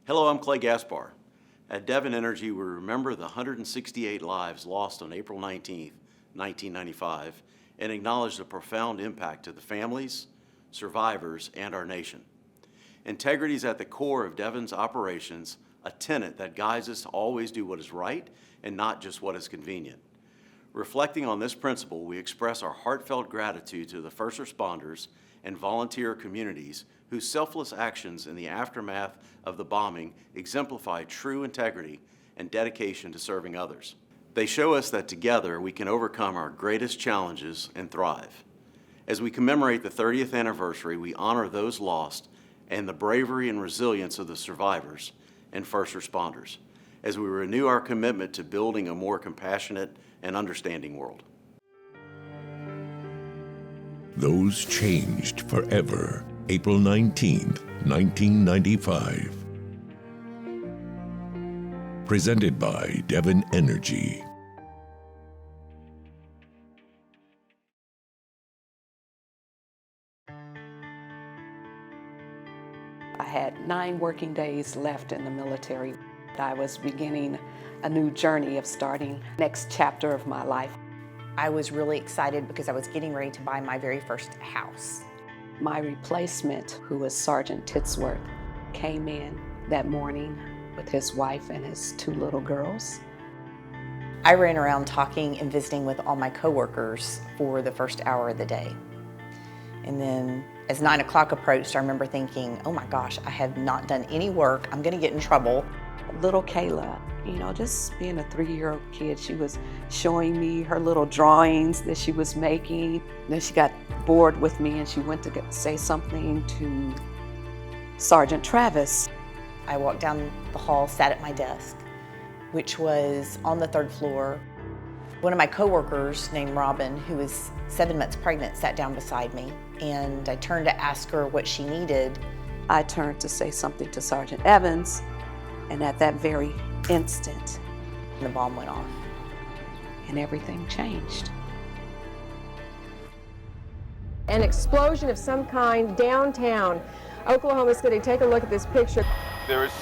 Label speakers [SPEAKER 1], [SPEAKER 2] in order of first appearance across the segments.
[SPEAKER 1] Hello, I'm Clay Gaspar. At Devon Energy, we remember the 168 lives lost on April 19, 1995, and acknowledge the profound impact to the families, survivors, and our nation. Integrity is at the core of Devon's operations, a tenet that guides us to always do what is right and not just what is convenient. Reflecting on this principle, we express our heartfelt gratitude to the first responders and volunteer communities whose selfless actions in the aftermath of the bombing exemplify true integrity and dedication to serving others. They show us that together we can overcome our greatest challenges and thrive. As we commemorate the 30th anniversary, we honor those lost and the bravery and resilience of the survivors and first responders, as we renew our commitment to building a more compassionate and understanding world.
[SPEAKER 2] Those changed forever. April 19th, 1995. Presented by Devon Energy.
[SPEAKER 3] I had 9 working days left in the military. I was beginning a new journey of starting the next chapter of my life.
[SPEAKER 4] I was really excited because I was getting ready to buy my very first house.
[SPEAKER 3] My replacement, who was Sergeant Titsworth, came in that morning with his wife and his 2 little girls.
[SPEAKER 4] I ran around talking and visiting with all my coworkers for the first hour of the day. And then as 9 o'clock approached, I remember thinking, oh my gosh, I have not done any work. I'm gonna get in trouble.
[SPEAKER 3] Little Kayla, just being a 3-year-old kid, she was showing me her little drawings that she was making. Then she got bored with me and she went to say something to Sergeant Travis.
[SPEAKER 4] I walked down the hall, sat at my desk, which was on the 3rd floor. One of my coworkers named Robin, who was 7 months pregnant, sat down beside me, and I turned to ask her what she needed.
[SPEAKER 3] I turned to say something to Sergeant Evans, and at that very instant,
[SPEAKER 4] the bomb went off.
[SPEAKER 3] And everything changed.
[SPEAKER 5] An explosion of some kind downtown Oklahoma City. Take a look at this picture.
[SPEAKER 6] There is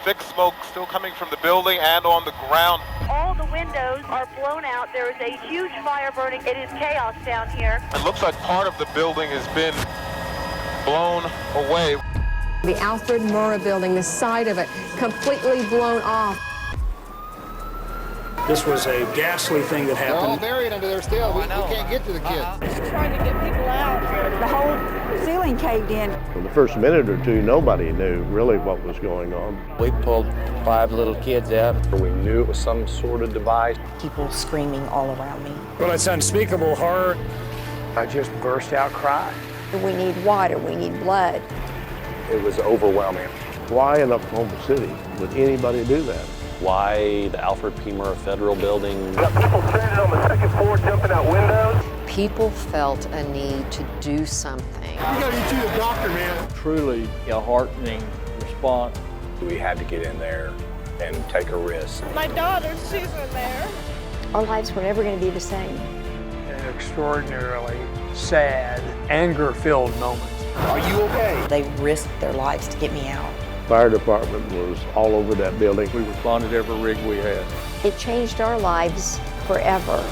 [SPEAKER 6] thick smoke still coming from the building and on the ground.
[SPEAKER 7] All the windows are blown out. There is a huge fire burning. It is chaos down here.
[SPEAKER 6] It looks like part of the building has been blown away.
[SPEAKER 5] The Alfred Murrah Building, the side of it, completely blown off.
[SPEAKER 8] This was a ghastly thing that happened.
[SPEAKER 9] They're all buried under there still. We can't get to the kids.
[SPEAKER 10] Trying to get people out. The whole ceiling caved in.
[SPEAKER 11] For the first minute or two, nobody knew really what was going on.
[SPEAKER 12] We pulled 5 little kids out.
[SPEAKER 13] We knew it was some sort of device.
[SPEAKER 4] People screaming all around me.
[SPEAKER 8] Well, it's unspeakable horror. I just burst out crying.
[SPEAKER 10] We need water, we need blood.
[SPEAKER 13] It was overwhelming.
[SPEAKER 11] Why in Oklahoma City would anybody do that?
[SPEAKER 13] Why the Alfred P. Murrah Federal Building?
[SPEAKER 14] We got people stranded on the 2nd floor jumping out windows.
[SPEAKER 15] People felt a need to do something.
[SPEAKER 14] We gotta get you to the doctor, man.
[SPEAKER 12] Truly a heartening response.
[SPEAKER 13] We had to get in there and take a risk.
[SPEAKER 10] My daughter, she's in there. Our lives were never going to be the same.
[SPEAKER 8] An extraordinarily sad, anger-filled moment.
[SPEAKER 9] Are you okay?
[SPEAKER 4] They risked their lives to get me out.
[SPEAKER 11] Fire department was all over that building.
[SPEAKER 12] We responded every rig we had.
[SPEAKER 10] It changed our lives forever.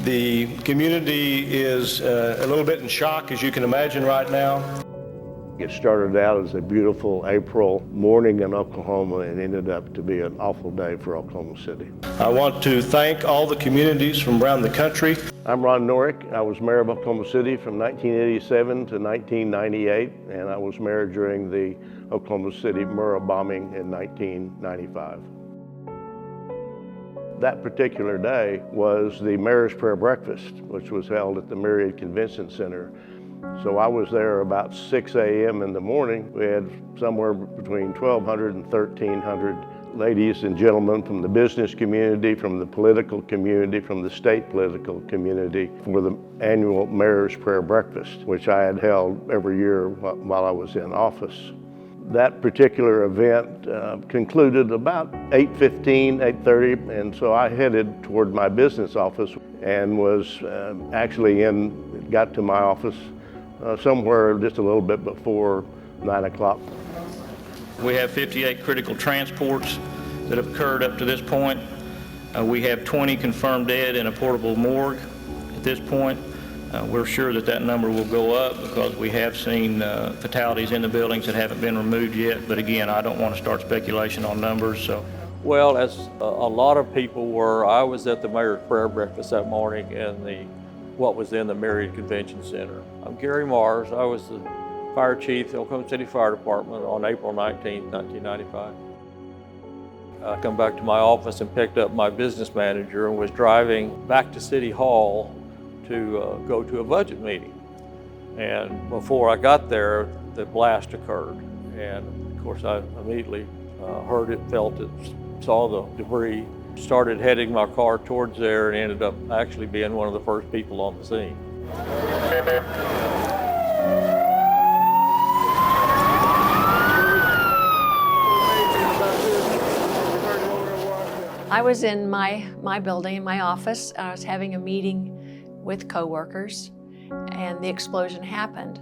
[SPEAKER 16] The community is a little bit in shock, as you can imagine right now.
[SPEAKER 11] It started out as a beautiful April morning in Oklahoma and ended up to be an awful day for Oklahoma City.
[SPEAKER 16] I want to thank all the communities from around the country.
[SPEAKER 11] I'm Ron Norick. I was mayor of Oklahoma City from 1987 to 1998, and I was mayor during the Oklahoma City Murrah bombing in 1995. That particular day was the Mayor's Prayer Breakfast, which was held at the Myriad Convention Center. So I was there about 6 a.m. in the morning. We had somewhere between 1,200 and 1,300 ladies and gentlemen from the business community, from the political community, from the state political community for the annual Mayor's Prayer Breakfast, which I had held every year while I was in office. That particular event concluded about 8:15, 8:30, and so I headed toward my business office and was got to my office somewhere just a little bit before 9 o'clock.
[SPEAKER 12] We have 58 critical transports that have occurred up to this point. We have 20 confirmed dead in a portable morgue at this point. We're sure that that number will go up because we have seen fatalities in the buildings that haven't been removed yet. But again, I don't want to start speculation on numbers. So, well, as a lot of people were, I was at the mayor's prayer breakfast that morning in what was then the Marriott Convention Center. I'm Gary Mars. I was the fire chief of the Oklahoma City Fire Department on April 19, 1995. I come back to my office and picked up my business manager and was driving back to City Hall to go to a budget meeting. And before I got there, the blast occurred. And of course, I immediately heard it, felt it, saw the debris, started heading my car towards there and ended up actually being one of the first people on the scene.
[SPEAKER 17] I was in my building, in my office. I was having a meeting with coworkers, and the explosion happened.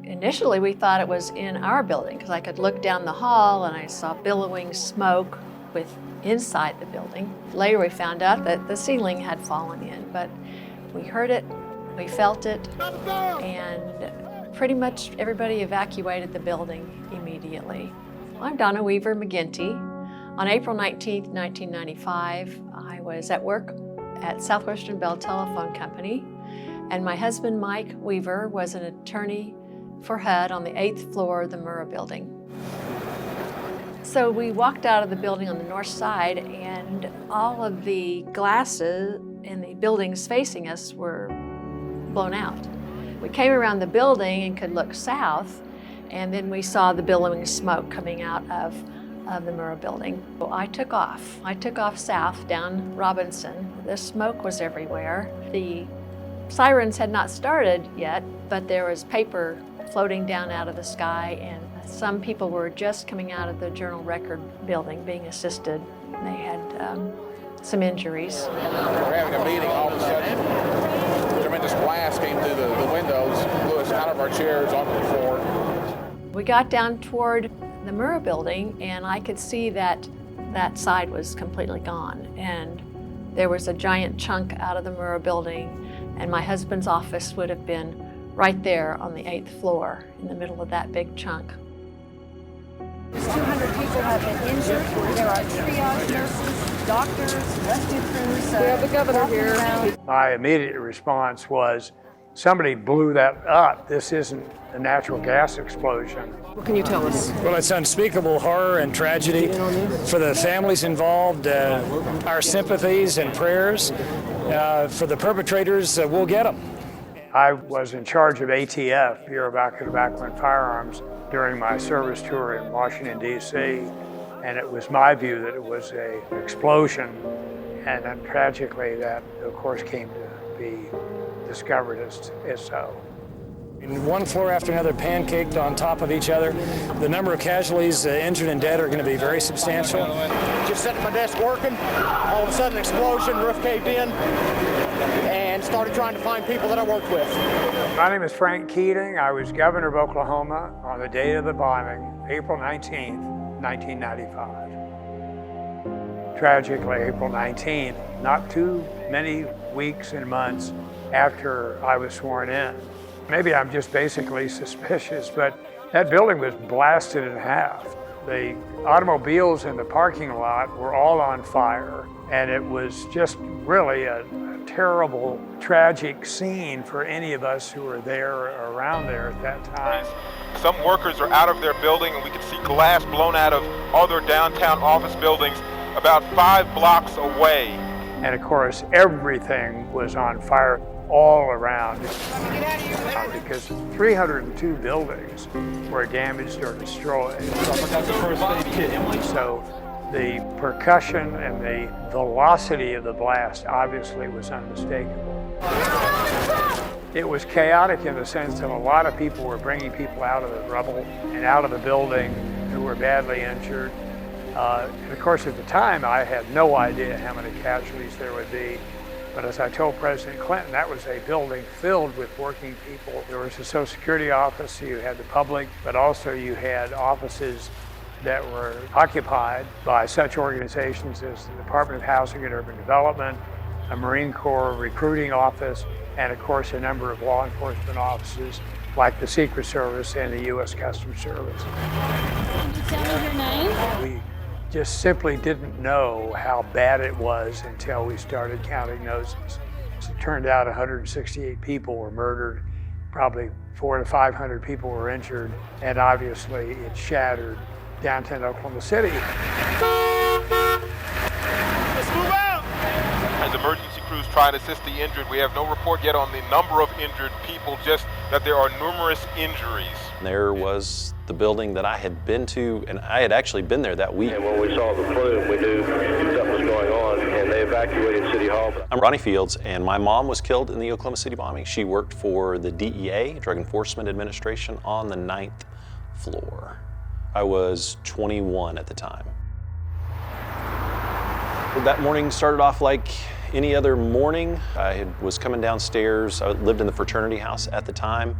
[SPEAKER 17] Initially, we thought it was in our building because I could look down the hall and I saw billowing smoke with inside the building. Later, we found out that the ceiling had fallen in, but we heard it, we felt it, and pretty much everybody evacuated the building immediately. I'm Donna Weaver McGinty. On April 19, 1995, I was at work at Southwestern Bell Telephone Company, and my husband, Mike Weaver, was an attorney for HUD on the 8th floor of the Murrah Building. So we walked out of the building on the north side, and all of the glasses in the buildings facing us were blown out. We came around the building and could look south, and then we saw the billowing smoke coming out of the Murrah Building. So I took off south down Robinson. The smoke was everywhere. The sirens had not started yet, but there was paper floating down out of the sky, and some people were just coming out of the Journal Record building being assisted. They had some injuries.
[SPEAKER 6] We're having a meeting, all of a sudden, a tremendous blast came through the windows, blew us out of our chairs onto the floor.
[SPEAKER 17] We got down toward the Murrah Building, and I could see that that side was completely gone, and there was a giant chunk out of the Murrah Building, and my husband's office would have been right there on the 8th floor in the middle of that big chunk.
[SPEAKER 10] 200 people have been injured. There are triage nurses, doctors, rescue crews.
[SPEAKER 5] We have the governor here.
[SPEAKER 8] My immediate response was, somebody blew that up. This isn't a natural gas explosion.
[SPEAKER 5] What can you tell us?
[SPEAKER 16] Well, it's unspeakable horror and tragedy for the families involved. Our sympathies and prayers for the perpetrators. We'll get them. I was in charge of ATF, Bureau of Active Tobacco and Firearms, during my service tour in Washington, D.C., and it was my view that it was an explosion, and then tragically that, of course, came to be discovered as so. And one floor after another pancaked on top of each other. The number of casualties, injured and dead, are going to be very substantial.
[SPEAKER 9] Just sitting at my desk working, all of a sudden an explosion, roof caved in, and started trying to find people that I worked with.
[SPEAKER 8] My name is Frank Keating. I was governor of Oklahoma on the day of the bombing, April 19th, 1995. Tragically, April 19th, not too many weeks and months after I was sworn in. Maybe I'm just basically suspicious, but that building was blasted in half. The automobiles in the parking lot were all on fire, and it was just really a terrible, tragic scene for any of us who were there or around there at that time.
[SPEAKER 6] Some workers are out of their building, and we can see glass blown out of other downtown office buildings about 5 blocks away.
[SPEAKER 8] And of course, everything was on fire all around because 302 buildings were damaged or destroyed. So the percussion and the velocity of the blast obviously was unmistakable. It was chaotic in the sense that a lot of people were bringing people out of the rubble and out of the building. who were badly injured. And of course, at the time, I had no idea how many casualties there would be. But as I told President Clinton, that was a building filled with working people. There was a Social Security office, you had the public, but also you had offices that were occupied by such organizations as the Department of Housing and Urban Development, a Marine Corps recruiting office, and of course a number of law enforcement offices like the Secret Service and the U.S. Customs Service.
[SPEAKER 10] Can you tell me your name?
[SPEAKER 8] We just simply didn't know how bad it was until we started counting noses. So it turned out 168 people were murdered, probably 400 to 500 people were injured, and obviously it shattered downtown Oklahoma City.
[SPEAKER 14] Let's move out!
[SPEAKER 6] As emergency crews try to assist the injured, we have no report yet on the number of injured people, just that there are numerous injuries.
[SPEAKER 18] There was the building that I had been to, and I had actually been there that week.
[SPEAKER 11] And when we saw the plume, we knew something was going on, and they evacuated City Hall.
[SPEAKER 18] I'm Ronnie Fields, and my mom was killed in the Oklahoma City bombing. She worked for the DEA, Drug Enforcement Administration, on the 9th floor. I was 21 at the time. That morning started off like any other morning. I was coming downstairs. I lived in the fraternity house at the time,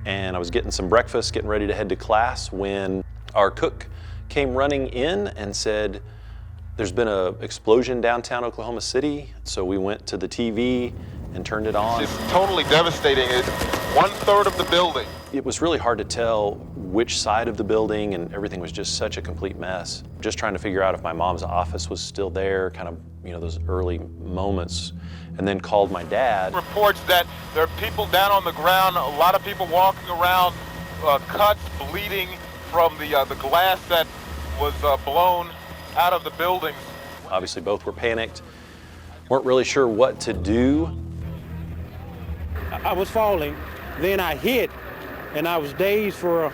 [SPEAKER 18] and I was getting some breakfast, getting ready to head to class, when our cook came running in and said, "There's been an explosion downtown Oklahoma City." So we went to the TV and turned it on.
[SPEAKER 6] It's totally devastating. It's 1/3 of the building.
[SPEAKER 18] It was really hard to tell which side of the building, and everything was just such a complete mess. Just trying to figure out if my mom's office was still there, kind of, you know, those early moments, and then called my dad.
[SPEAKER 6] Reports that there are people down on the ground, a lot of people walking around, cuts, bleeding from the glass that was blown out of the buildings.
[SPEAKER 18] Obviously both were panicked, weren't really sure what to do.
[SPEAKER 19] I was falling, then I hit, and I was dazed for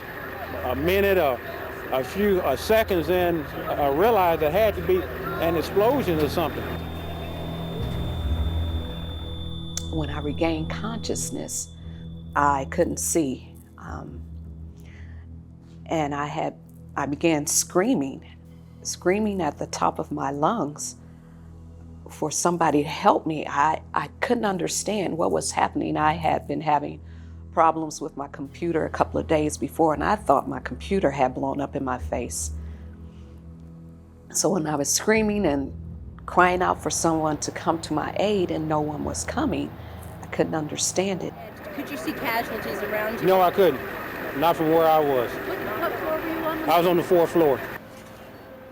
[SPEAKER 19] a minute or a few seconds, and I realized there had to be an explosion or something.
[SPEAKER 3] When I regained consciousness, I couldn't see. And I began screaming at the top of my lungs for somebody to help me. I couldn't understand what was happening. I had been having problems with my computer a couple of days before, and I thought my computer had blown up in my face. So when I was screaming and crying out for someone to come to my aid and no one was coming, I couldn't understand it.
[SPEAKER 10] Could you see casualties around you?
[SPEAKER 19] No, I couldn't. Not from where I was.
[SPEAKER 10] What floor were you on?
[SPEAKER 19] I was on the 4th floor.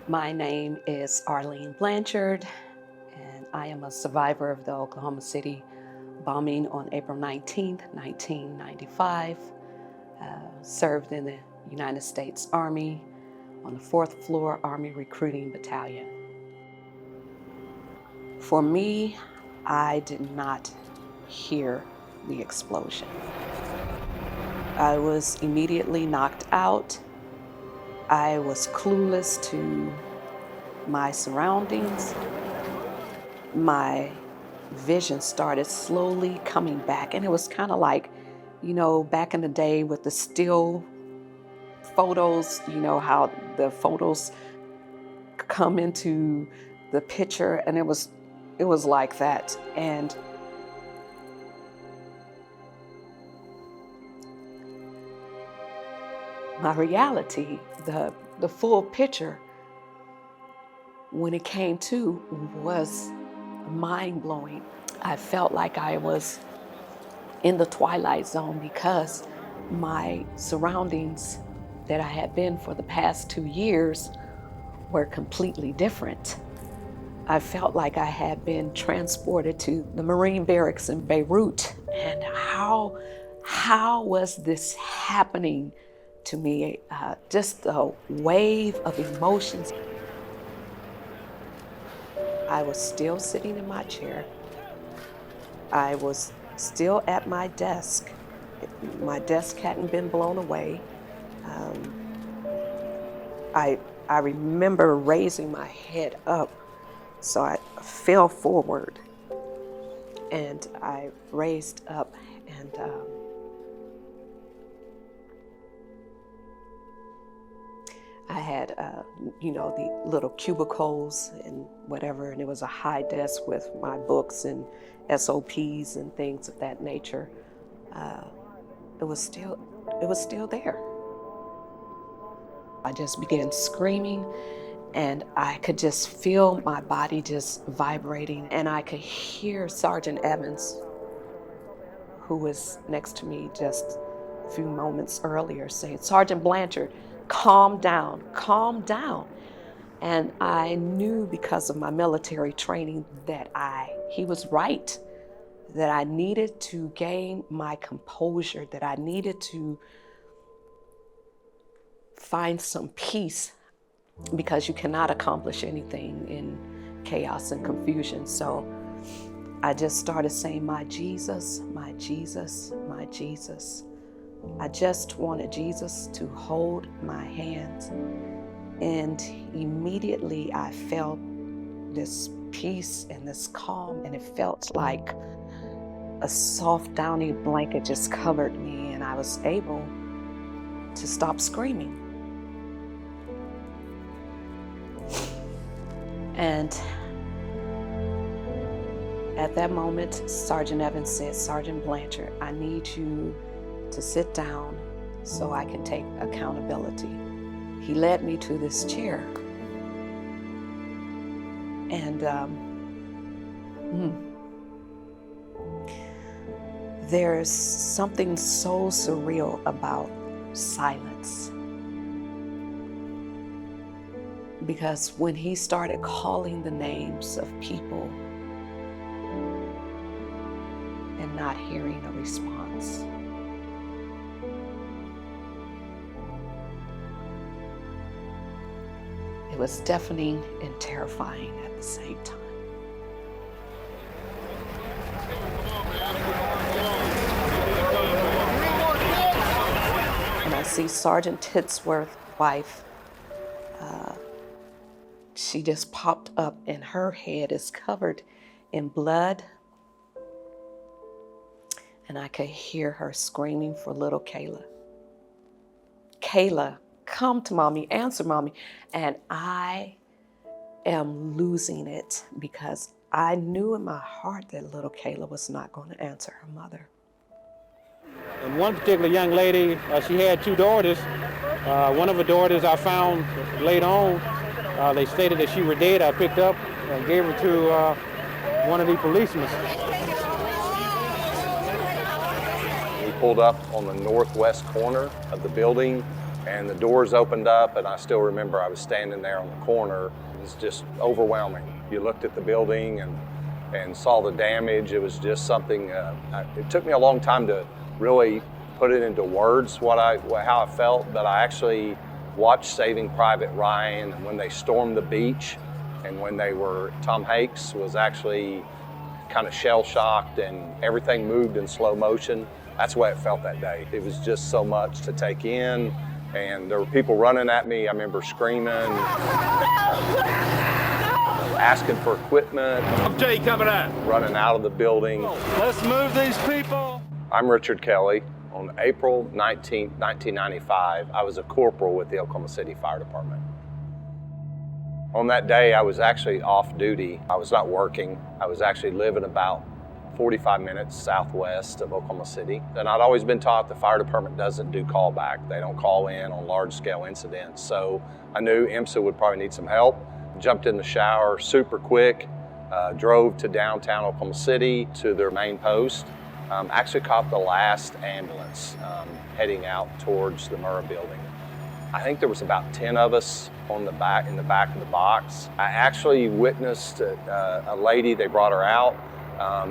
[SPEAKER 3] My name is Arlene Blanchard, and I am a survivor of the Oklahoma City bombing on April 19th, 1995. Served in the United States Army on the 4th floor Army Recruiting Battalion. For me, I did not hear the explosion. I was immediately knocked out. I was clueless to my surroundings. My vision started slowly coming back, and it was kind of like, you know, back in the day with the still photos, you know, how the photos come into the picture, and it was like that. And my reality, the full picture, when it came to, was mind-blowing. I felt like I was in the twilight zone because my surroundings that I had been for the past 2 years were completely different. I felt like I had been transported to the Marine barracks in Beirut, and how was this happening to me? Just a wave of emotions. I was still sitting in my chair. I was still at my desk. My desk hadn't been blown away. I remember raising my head up, so I fell forward, and I raised up, and I had had, the little cubicles and whatever, and it was a high desk with my books and SOPs and things of that nature. It was still there. I just began screaming, and I could just feel my body just vibrating, and I could hear Sergeant Evans, who was next to me just a few moments earlier, saying, "Sergeant Blanchard, calm down, calm down." And I knew, because of my military training, that he was right, that I needed to gain my composure, that I needed to find some peace, because you cannot accomplish anything in chaos and confusion. So I just started saying, "My Jesus, my Jesus, my Jesus." I just wanted Jesus to hold my hands. And immediately I felt this peace and this calm, and it felt like a soft, downy blanket just covered me, and I was able to stop screaming. And at that moment, Sergeant Evans said, "Sergeant Blanchard, I need you to sit down so I can take accountability." He led me to this chair. And there's something so surreal about silence. Because when he started calling the names of people and not hearing a response, it was deafening and terrifying at the same time. And I see Sergeant Titsworth's wife. She just popped up, and her head is covered in blood. And I could hear her screaming for little Kayla. "Kayla, come to mommy, answer mommy." And I am losing it, because I knew in my heart that little Kayla was not going to answer her mother.
[SPEAKER 19] And one particular young lady, she had two daughters. One of her daughters I found later on. They stated that she was dead. I picked up and gave her to one of the policemen.
[SPEAKER 13] We pulled up on the northwest corner of the building, and the doors opened up, and I still remember I was standing there on the corner. It was just overwhelming. You looked at the building and saw the damage. It was just something, it took me a long time to really put it into words how I felt, but I actually watched Saving Private Ryan, and when they stormed the beach, and when Tom Hanks was actually kind of shell-shocked and everything moved in slow motion. That's the way it felt that day. It was just so much to take in, and there were people running at me. I remember screaming, asking for equipment.
[SPEAKER 14] I'm Jay coming out.
[SPEAKER 13] Running out of the building.
[SPEAKER 14] Let's move these people.
[SPEAKER 13] I'm Richard Kelly. On April 19, 1995, I was a corporal with the Oklahoma City Fire Department. On that day, I was actually off duty. I was not working. I was actually living about 45 minutes southwest of Oklahoma City. And I'd always been taught the fire department doesn't do callback. They don't call in on large-scale incidents. So I knew IMSA would probably need some help. Jumped in the shower super quick, drove to downtown Oklahoma City to their main post. Actually caught the last ambulance heading out towards the Murrah building. I think there was about 10 of us in the back of the box. I actually witnessed a lady, they brought her out.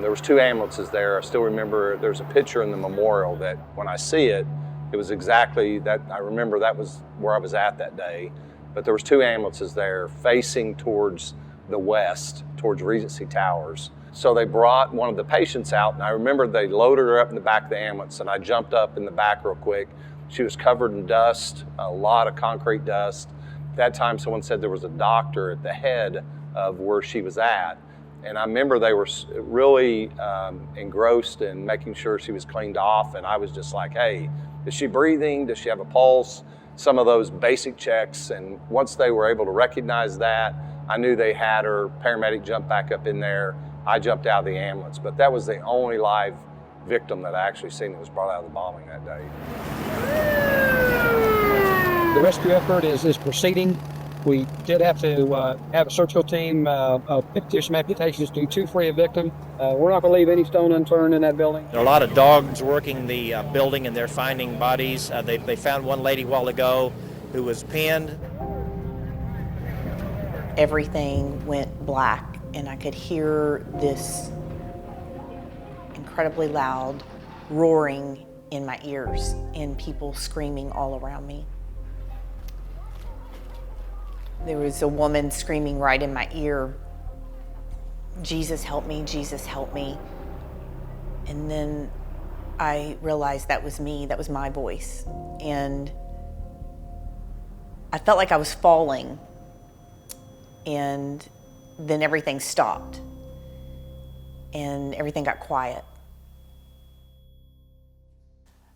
[SPEAKER 13] There was two ambulances there. I still remember there's a picture in the memorial that when I see it, it was exactly that. I remember that was where I was at that day. But there was two ambulances there facing towards the west, towards Regency Towers. So they brought one of the patients out, and I remember they loaded her up in the back of the ambulance, and I jumped up in the back real quick. She was covered in dust, a lot of concrete dust. At that time, someone said there was a doctor at the head of where she was at. And I remember they were really engrossed in making sure she was cleaned off, and I was just like, hey, is she breathing? Does she have a pulse? some of those basic checks. And once they were able to recognize that, I knew they had her. Paramedic jumped back up in there. I jumped out of the ambulance, but that was the only live victim that I actually seen that was brought out of the bombing that day.
[SPEAKER 20] The rescue effort is proceeding. We did have to have a surgical team pick through some amputations to free a victim. We're not going to leave any stone unturned in that building.
[SPEAKER 21] There are a lot of dogs working the building, and they're finding bodies. They found one lady a while ago who was pinned.
[SPEAKER 4] Everything went black, and I could hear this incredibly loud roaring in my ears and people screaming all around me. There was a woman screaming right in my ear, "Jesus, help me, Jesus, help me." And then I realized that was me, that was my voice. And I felt like I was falling, and then everything stopped and everything got quiet.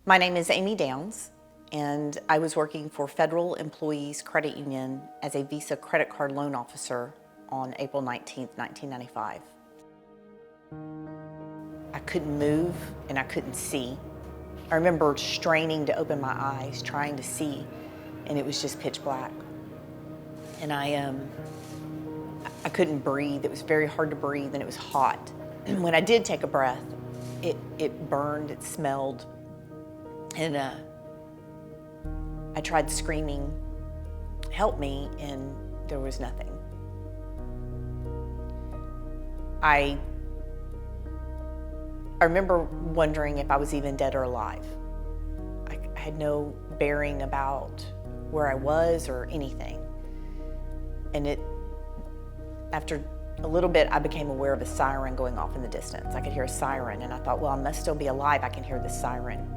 [SPEAKER 4] My name is Amy Downs, and I was working for Federal Employees Credit Union as a Visa credit card loan officer on April 19th, 1995. I couldn't move and I couldn't see. I remember straining to open my eyes, trying to see, and it was just pitch black. And I couldn't breathe. It was very hard to breathe, and it was hot. When I did take a breath, it burned, it smelled, and I tried screaming, "Help me," and there was nothing. I remember wondering if I was even dead or alive. I had no bearing about where I was or anything. And after a little bit, I became aware of a siren going off in the distance. I could hear a siren, and I thought, well, I must still be alive. I can hear this siren.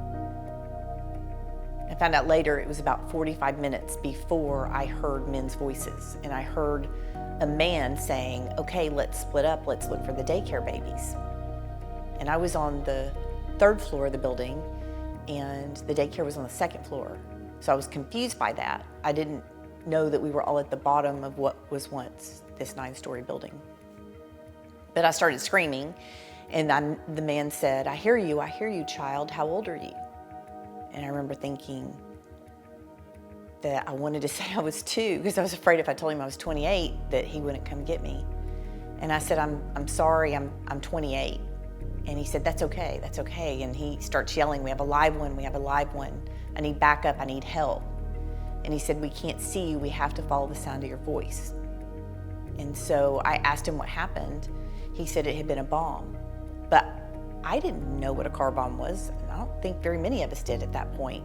[SPEAKER 4] I found out later it was about 45 minutes before I heard men's voices, and I heard a man saying, "Okay, let's split up, let's look for the daycare babies." And I was on the 3rd floor of the building, and the daycare was on the 2nd floor. So I was confused by that. I didn't know that we were all at the bottom of what was once this 9-story building. But I started screaming, and the man said, I hear you, child, how old are you?" And I remember thinking that I wanted to say I was 2, because I was afraid if I told him I was 28 that he wouldn't come get me. And I said, I'm sorry, I'm 28. And he said, that's okay. And he starts yelling, "We have a live one, we have a live one. I need backup, I need help." And he said, "We can't see you, we have to follow the sound of your voice." And so I asked him what happened. He said it had been a bomb. But I didn't know what a car bomb was. I don't think very many of us did at that point.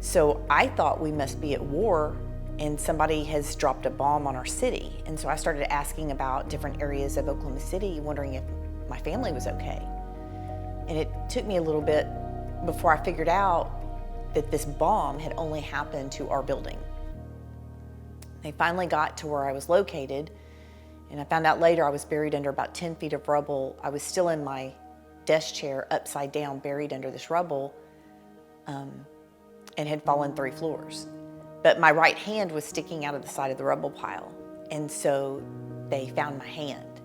[SPEAKER 4] So I thought we must be at war and somebody has dropped a bomb on our city. And so I started asking about different areas of Oklahoma City, wondering if my family was okay. And it took me a little bit before I figured out that this bomb had only happened to our building. They finally got to where I was located, and I found out later I was buried under about 10 feet of rubble. I was still in my desk chair, upside down, buried under this rubble, and had fallen 3 floors. But my right hand was sticking out of the side of the rubble pile, and so they found my hand.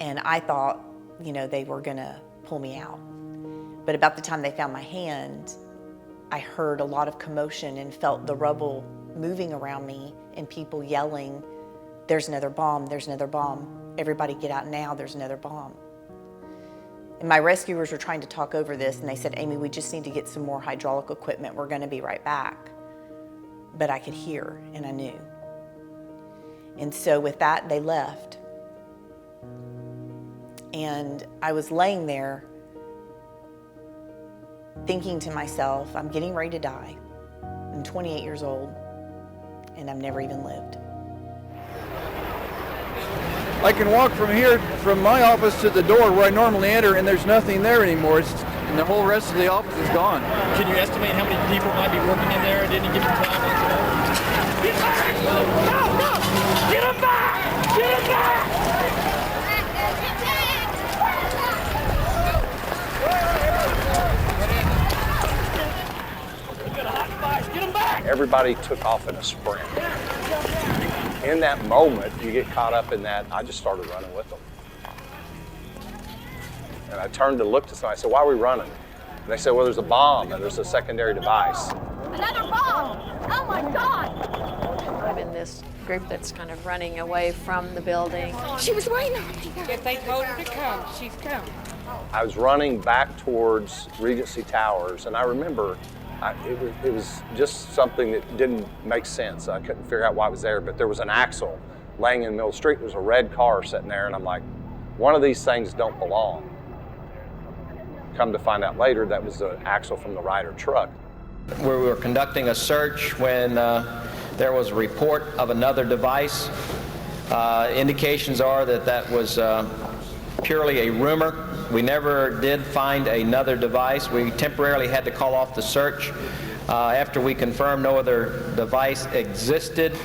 [SPEAKER 4] And I thought, they were gonna pull me out. But about the time they found my hand, I heard a lot of commotion and felt the rubble moving around me and people yelling, "There's another bomb, there's another bomb. Everybody get out now, there's another bomb." And my rescuers were trying to talk over this, and they said, "Amy, we just need to get some more hydraulic equipment. We're gonna be right back." But I could hear, and I knew. And so with that, they left. And I was laying there thinking to myself, I'm getting ready to die. I'm 28 years old, and I've never even lived.
[SPEAKER 14] I can walk from here, from my office to the door where I normally enter, and there's nothing there anymore. And the whole rest of the office is gone.
[SPEAKER 22] Can you estimate how many people might be working in there at any given time? Get back! No! Get them back! Get them back!
[SPEAKER 13] everybody took off in a sprint. In that moment, you get caught up in that, I just started running with them. And I turned to look to somebody, I said, why are we running? And they said, well, there's a bomb and there's a secondary device.
[SPEAKER 10] Another bomb! Oh my God!
[SPEAKER 17] I'm in this group that's kind of running away from the building.
[SPEAKER 10] She was waiting on me.
[SPEAKER 1] If they told her to come, she's come.
[SPEAKER 13] I was running back towards Regency Towers, and I remember it was just something that didn't make sense. I couldn't figure out why it was there, but there was an axle laying in the middle of the street. There was a red car sitting there, and I'm like, one of these things don't belong. Come to find out later, that was the axle from the Ryder truck.
[SPEAKER 21] We were conducting a search when there was a report of another device. Indications are that that was purely a rumor. We never did find another device. We temporarily had to call off the search. After we confirmed no other device existed,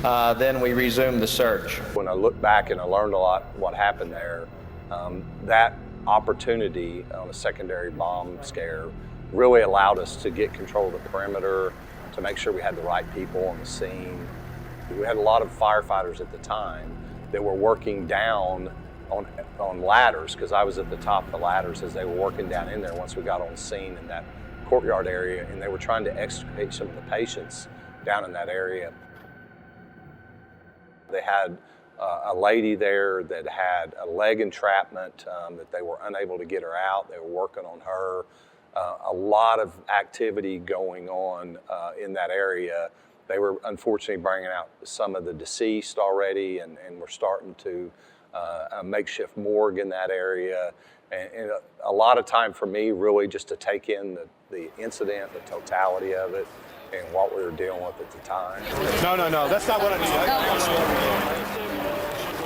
[SPEAKER 21] then we resumed the search.
[SPEAKER 13] When I look back and I learned a lot what happened there, that opportunity on a secondary bomb scare really allowed us to get control of the perimeter, to make sure we had the right people on the scene. We had a lot of firefighters at the time that were working down on ladders, because I was at the top of the ladders as they were working down in there once we got on scene in that courtyard area, and they were trying to extricate some of the patients down in that area. They had a lady there that had a leg entrapment that they were unable to get her out. They were working on her. A lot of activity going on in that area. They were unfortunately bringing out some of the deceased already, and we're starting to a makeshift morgue in that area. And a lot of time for me really just to take in the incident, the totality of it, and what we were dealing with at the time.
[SPEAKER 6] No, that's not what I need.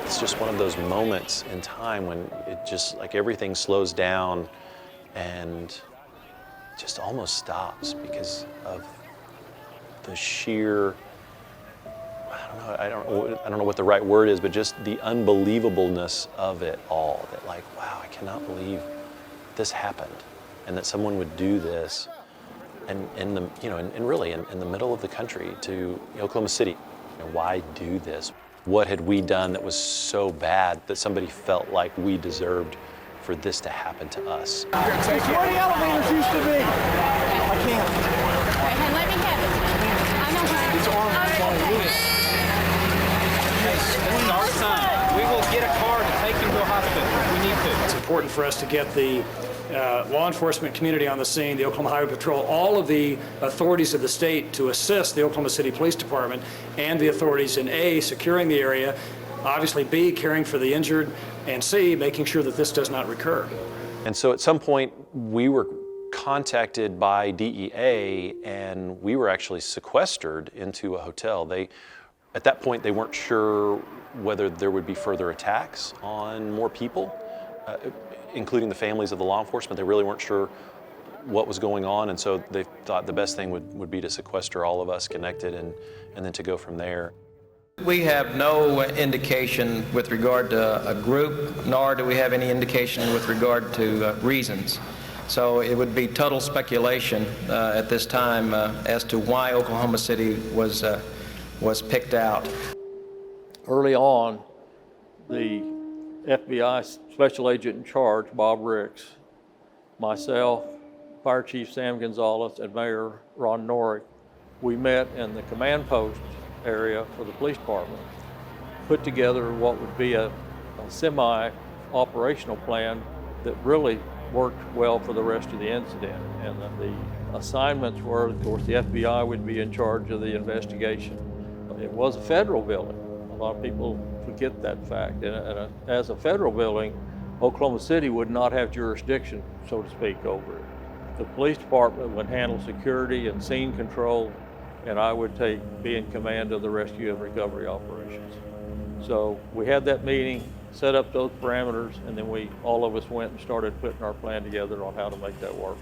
[SPEAKER 18] It's just one of those moments in time when it just, like, everything slows down and just almost stops because of the sheer, I don't know what the right word is, but just the unbelievableness of it all. That, like, wow, I cannot believe this happened, and that someone would do this, and really in the middle of the country to Oklahoma City. Why do this? What had we done that was so bad that somebody felt like we deserved for this to happen to us?
[SPEAKER 9] It's where the elevators used to be. I can't.
[SPEAKER 10] Hey, let me have it. I know how.
[SPEAKER 9] It's on
[SPEAKER 22] It's our son. We will get a car to take him to a hospital if we need to.
[SPEAKER 16] It's important for us to get the law enforcement community on the scene, the Oklahoma Highway Patrol, all of the authorities of the state to assist the Oklahoma City Police Department and the authorities in A, securing the area, obviously B, caring for the injured, and C, making sure that this does not recur.
[SPEAKER 18] And so at some point we were contacted by DEA, and we were actually sequestered into a hotel. At that point, they weren't sure whether there would be further attacks on more people, including the families of the law enforcement. They really weren't sure what was going on, and so they thought the best thing would be to sequester all of us connected and then to go from there.
[SPEAKER 21] We have no indication with regard to a group, nor do we have any indication with regard to reasons. So it would be total speculation at this time as to why Oklahoma City was picked out.
[SPEAKER 2] Early on, the FBI Special Agent in charge, Bob Ricks, myself, Fire Chief Sam Gonzalez, and Mayor Ron Norick, we met in the command post area for the police department, put together what would be a semi-operational plan that really worked well for the rest of the incident. And the assignments were, of course, the FBI would be in charge of the investigation. It was a federal building. A lot of people forget that fact. And as a federal building, Oklahoma City would not have jurisdiction, so to speak, over it. The police department would handle security and scene control, and I would be in command of the rescue and recovery operations. So we had that meeting, set up those parameters, and then all of us went and started putting our plan together on how to make that work.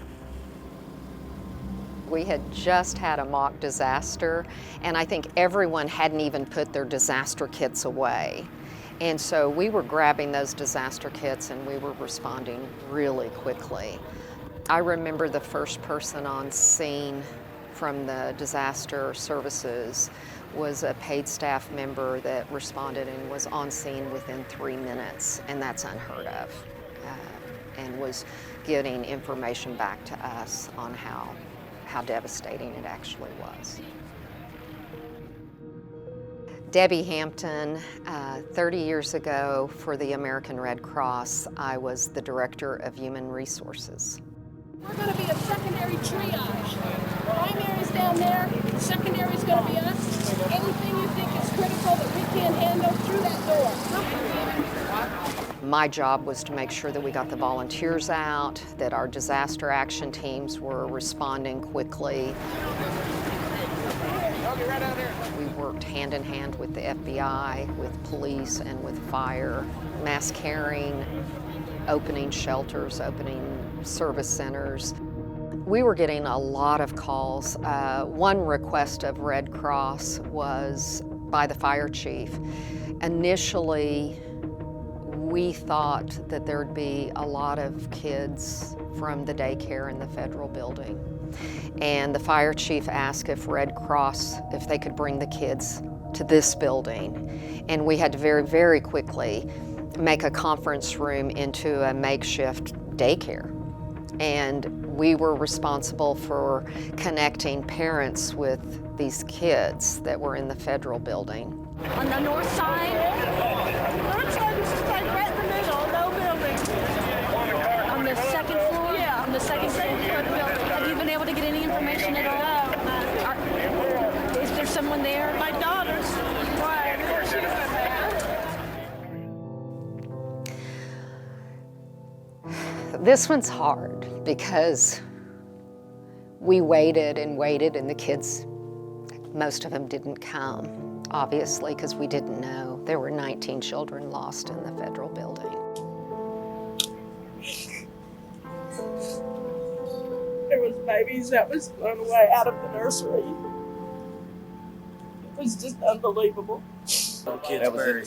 [SPEAKER 15] We had just had a mock disaster, and I think everyone hadn't even put their disaster kits away. And so we were grabbing those disaster kits and we were responding really quickly. I remember the first person on scene from the disaster services was a paid staff member that responded and was on scene within 3 minutes, and that's unheard of, and was getting information back to us on how devastating it actually was. Debbie Hampton, 30 years ago for the American Red Cross, I was the Director of Human Resources.
[SPEAKER 10] We're going to be a secondary triage. Primary's down there, secondary's going to be us. Anything you think is critical that we can't handle, through that door.
[SPEAKER 15] My job was to make sure that we got the volunteers out, that our disaster action teams were responding quickly. We worked hand in hand with the FBI, with police, and with fire, mass carrying, opening shelters, opening service centers. We were getting a lot of calls. One request of Red Cross was by the fire chief. Initially, we thought that there'd be a lot of kids from the daycare in the Federal Building. And the fire chief asked if Red Cross, if they could bring the kids to this building. And we had to very, very quickly make a conference room into a makeshift daycare. And we were responsible for connecting parents with these kids that were in the Federal Building.
[SPEAKER 10] On the north side is like right in the middle, no building. On the second floor? Yeah, on the second floor of the building. Have you been able to get any information at all? No. Is there someone there? My daughter's. Why?
[SPEAKER 15] This one's hard because we waited and waited, and the kids, most of them didn't come, obviously, because we didn't know. There were 19 children lost in the Federal Building.
[SPEAKER 7] There was babies that was thrown away out of the nursery. It was just unbelievable.
[SPEAKER 12] The kids were in the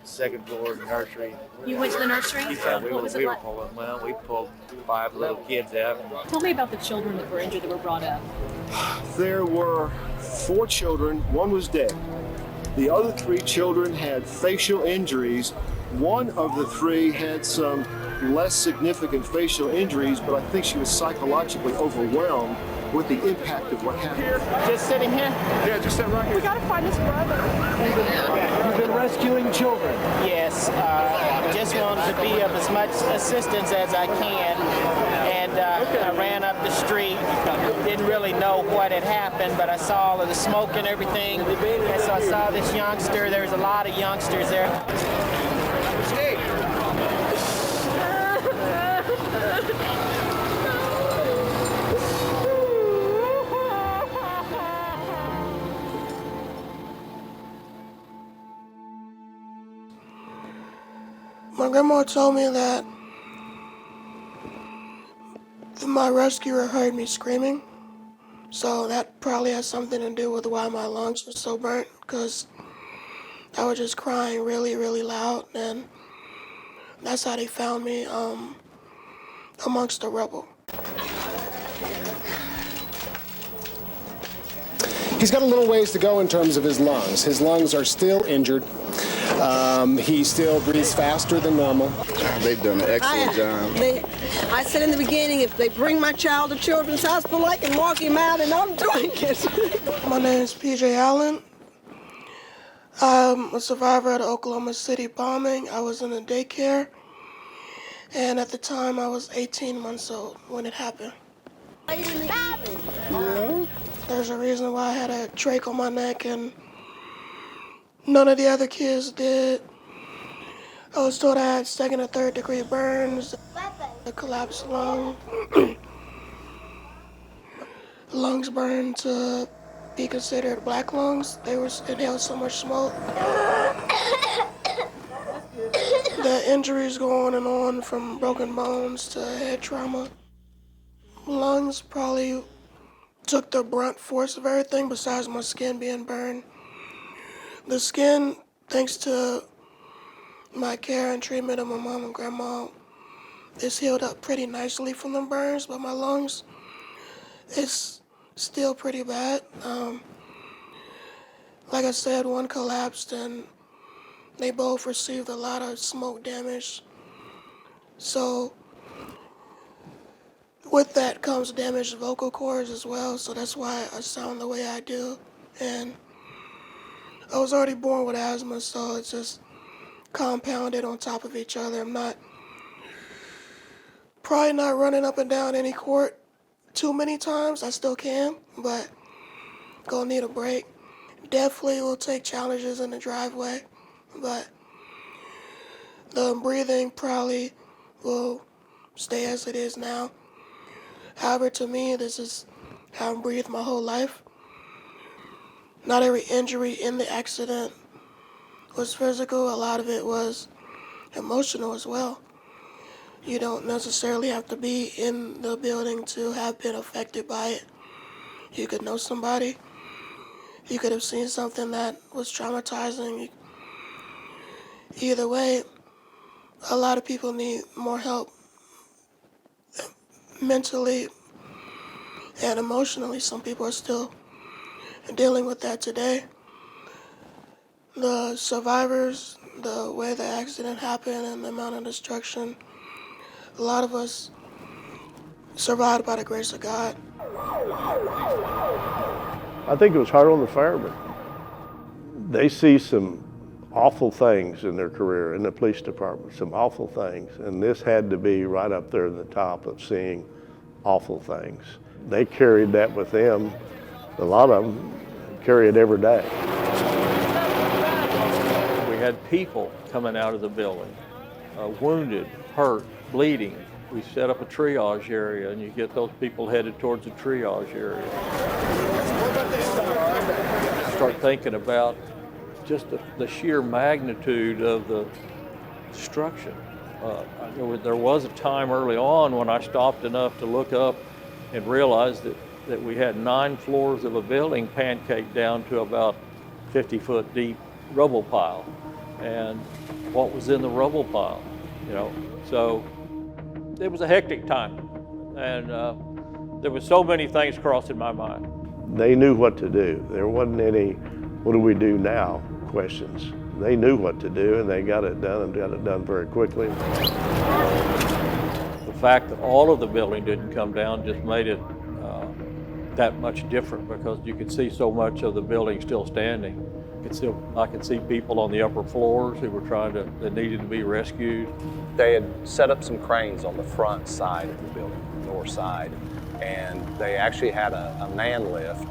[SPEAKER 12] second floor of the nursery.
[SPEAKER 10] You went to the nursery?
[SPEAKER 12] Yeah, we
[SPEAKER 10] What was it
[SPEAKER 12] were
[SPEAKER 10] like?
[SPEAKER 12] pulling. Well, we pulled 5 little kids out.
[SPEAKER 10] Tell me about the children that were injured that were brought up.
[SPEAKER 23] There were 4 children. 1 was dead. The other 3 children had facial injuries. 1 of the 3 had some less significant facial injuries, but I think she was psychologically overwhelmed with the impact of what happened.
[SPEAKER 9] Here, just sitting here?
[SPEAKER 23] Yeah, just sit right here.
[SPEAKER 7] We gotta find his brother.
[SPEAKER 9] You've been rescuing children? Yes, just wanted to be of as much assistance as I can. And I ran up the street, didn't really know what had happened, but I saw all of the smoke and everything. And so I saw this youngster, there was a lot of youngsters there.
[SPEAKER 24] My grandma told me that my rescuer heard me screaming, so that probably has something to do with why my lungs were so burnt, because I was just crying really, really loud, and that's how they found me amongst the rubble.
[SPEAKER 25] He's got a little ways to go in terms of his lungs. His lungs are still injured. He still breathes faster than normal.
[SPEAKER 26] They've done an excellent job.
[SPEAKER 27] I said in the beginning, if they bring my child to Children's Hospital, I can walk him out and I'm doing it.
[SPEAKER 24] My name is PJ Allen. I'm a survivor of the Oklahoma City bombing. I was in a daycare, and at the time I was 18 months old when it happened.
[SPEAKER 27] Yeah.
[SPEAKER 24] There's a reason why I had a trach on my neck and none of the other kids did. I was told I had 2nd or 3rd degree burns, a collapsed lung, lungs burned to be considered black lungs. They inhaled so much smoke. The injuries go on and on, from broken bones to head trauma. Lungs probably took the brunt force of everything besides my skin being burned. The skin, thanks to my care and treatment of my mom and grandma, it's healed up pretty nicely from the burns, but my lungs, it's still pretty bad. Like I said, one collapsed and they both received a lot of smoke damage. So with that comes damaged vocal cords as well, so that's why I sound the way I do. And I was already born with asthma, so it's just compounded on top of each other. I'm probably not running up and down any court too many times. I still can, but gonna need a break. Definitely will take challenges in the driveway, but the breathing probably will stay as it is now. However, to me, this is how I've breathed my whole life. Not every injury in the accident was physical. A lot of it was emotional as well. You don't necessarily have to be in the building to have been affected by it. You could know somebody. You could have seen something that was traumatizing. Either way, a lot of people need more help mentally and emotionally. Some people are still dealing with that today. The survivors, the way the accident happened and the amount of destruction, a lot of us survived by the grace of God.
[SPEAKER 3] I think it was hard on the firemen. They see some awful things in their career in the police department, some awful things, and this had to be right up there at the top of seeing awful things. They carried that with them. A lot of them carry it every day.
[SPEAKER 2] We had people coming out of the building, wounded, hurt, bleeding. We set up a triage area, and you get those people headed towards the triage area. Start thinking about just the sheer magnitude of the destruction. There was a time early on when I stopped enough to look up and realize that we had 9 floors of a building pancaked down to about 50-foot deep rubble pile. And what was in the rubble pile, So it was a hectic time. And there was so many things crossing my mind.
[SPEAKER 3] They knew what to do. There wasn't any, what do we do now, questions. They knew what to do, and they got it done, and got it done very quickly.
[SPEAKER 2] The fact that all of the building didn't come down just made it that much different, because you could see so much of the building still standing. I could see people on the upper floors who were that needed to be rescued.
[SPEAKER 13] They had set up some cranes on the front side of the building, north side, and they actually had a man lift,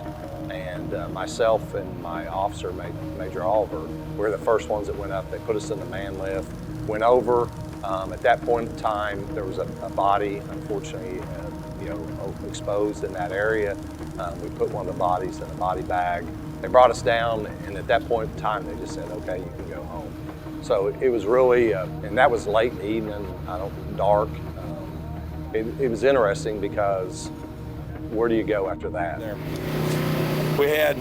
[SPEAKER 13] and myself and my officer, Major Oliver, were the first ones that went up. They put us in the man lift, went over. At that point in time, there was a body, unfortunately, exposed in that area. We put one of the bodies in a body bag. They brought us down, and at that point in time, they just said, okay, you can go home. So it was really, and that was late in the evening, dark. It was interesting because where do you go after that?
[SPEAKER 4] We had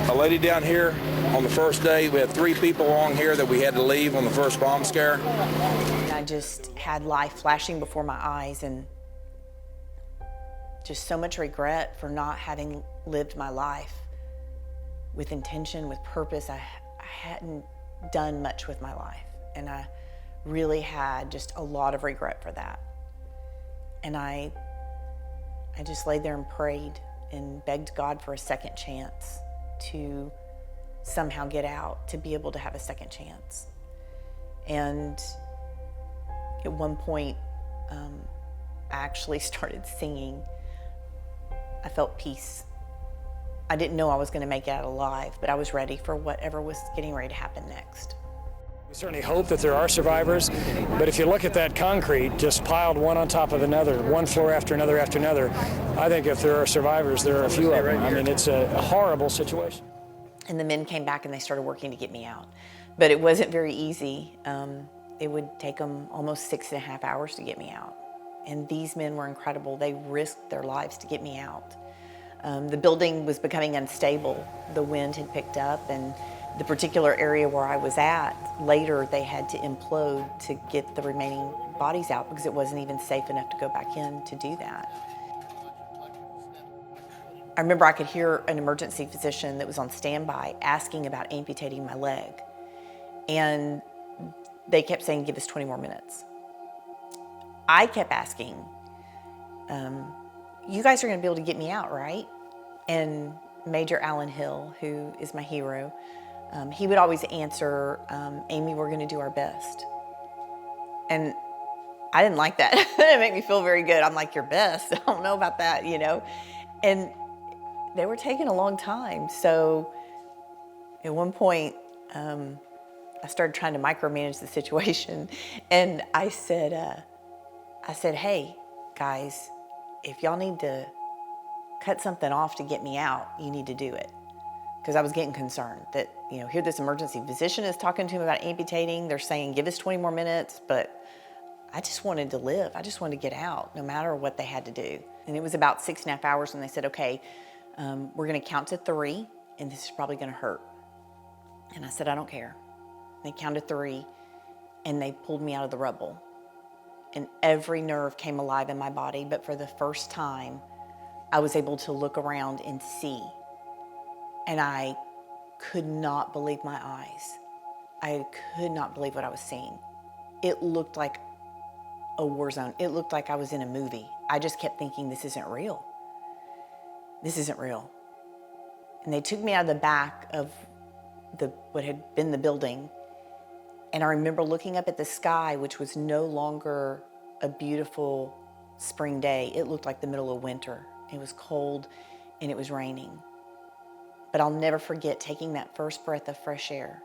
[SPEAKER 4] a lady down here on the first day. We had 3 people along here that we had to leave on the first bomb scare.
[SPEAKER 5] I just had life flashing before my eyes, and just so much regret for not having lived my life with intention, with purpose. I hadn't done much with my life, and I really had just a lot of regret for that. And I just laid there and prayed and begged God for a second chance to somehow get out, to be able to have a second chance. And at one point, I actually started singing. I felt peace. I didn't know I was going to make it out alive, but I was ready for whatever was getting ready to happen next.
[SPEAKER 16] We certainly hope that there are survivors, but if you look at that concrete just piled one on top of another, one floor after another, I think if there are survivors, there are a few of them. I mean, it's a horrible situation.
[SPEAKER 5] And the men came back and they started working to get me out. But it wasn't very easy. It would take them almost 6.5 hours to get me out. And these men were incredible. They risked their lives to get me out. The building was becoming unstable. The wind had picked up, and the particular area where I was at, later they had to implode to get the remaining bodies out because it wasn't even safe enough to go back in to do that. I remember I could hear an emergency physician that was on standby asking about amputating my leg. And they kept saying, give us 20 more minutes. I kept asking, you guys are gonna be able to get me out, right? And Major Allen Hill, who is my hero, he would always answer, Amy, we're gonna do our best. And I didn't like that. It didn't make me feel very good. I'm like, your best? I don't know about that, you know? And they were taking a long time. So at one point, I started trying to micromanage the situation. And I said, hey, guys, if y'all need to cut something off to get me out, you need to do it. Because I was getting concerned that, you know, here this emergency physician is talking to him about amputating. They're saying, give us 20 more minutes, but I just wanted to live. I just wanted to get out, no matter what they had to do. And it was about 6.5 hours, and they said, okay, we're gonna count to 3, and this is probably gonna hurt. And I said, I don't care. They counted 3, and they pulled me out of the rubble. And every nerve came alive in my body, but for the first time, I was able to look around and see. And I could not believe my eyes. I could not believe what I was seeing. It looked like a war zone. It looked like I was in a movie. I just kept thinking, this isn't real. This isn't real. And they took me out of the back of what had been the building. And I remember looking up at the sky, which was no longer a beautiful spring day. It looked like the middle of winter. It was cold and it was raining. But I'll never forget taking that first breath of fresh air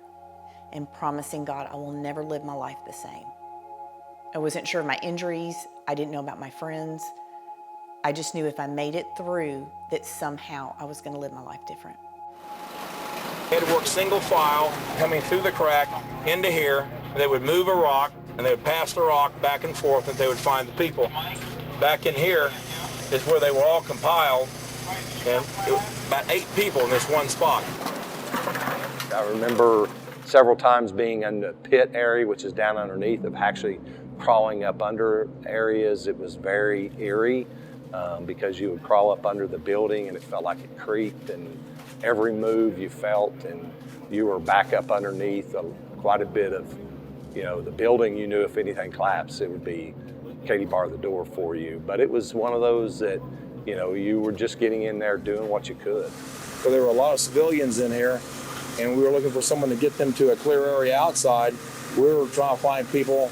[SPEAKER 5] and promising God, I will never live my life the same. I wasn't sure of my injuries. I didn't know about my friends. I just knew if I made it through, that somehow I was going to live my life different.
[SPEAKER 4] They had to work single file, coming through the crack into here. They would move a rock, and they would pass the rock back and forth, and they would find the people. Back in here is where they were all compiled, and it was about 8 people in this one spot.
[SPEAKER 13] I remember several times being in the pit area, which is down underneath, of actually crawling up under areas. It was very eerie because you would crawl up under the building and it felt like it creaked, and every move you felt, and you were back up underneath quite a bit of, you know, the building. You knew if anything collapsed, it would be Katie bar the door for you. But it was one of those that, you know, you were just getting in there doing what you could.
[SPEAKER 4] So there were a lot of civilians in here, and we were looking for someone to get them to a clear area outside. We were trying to find people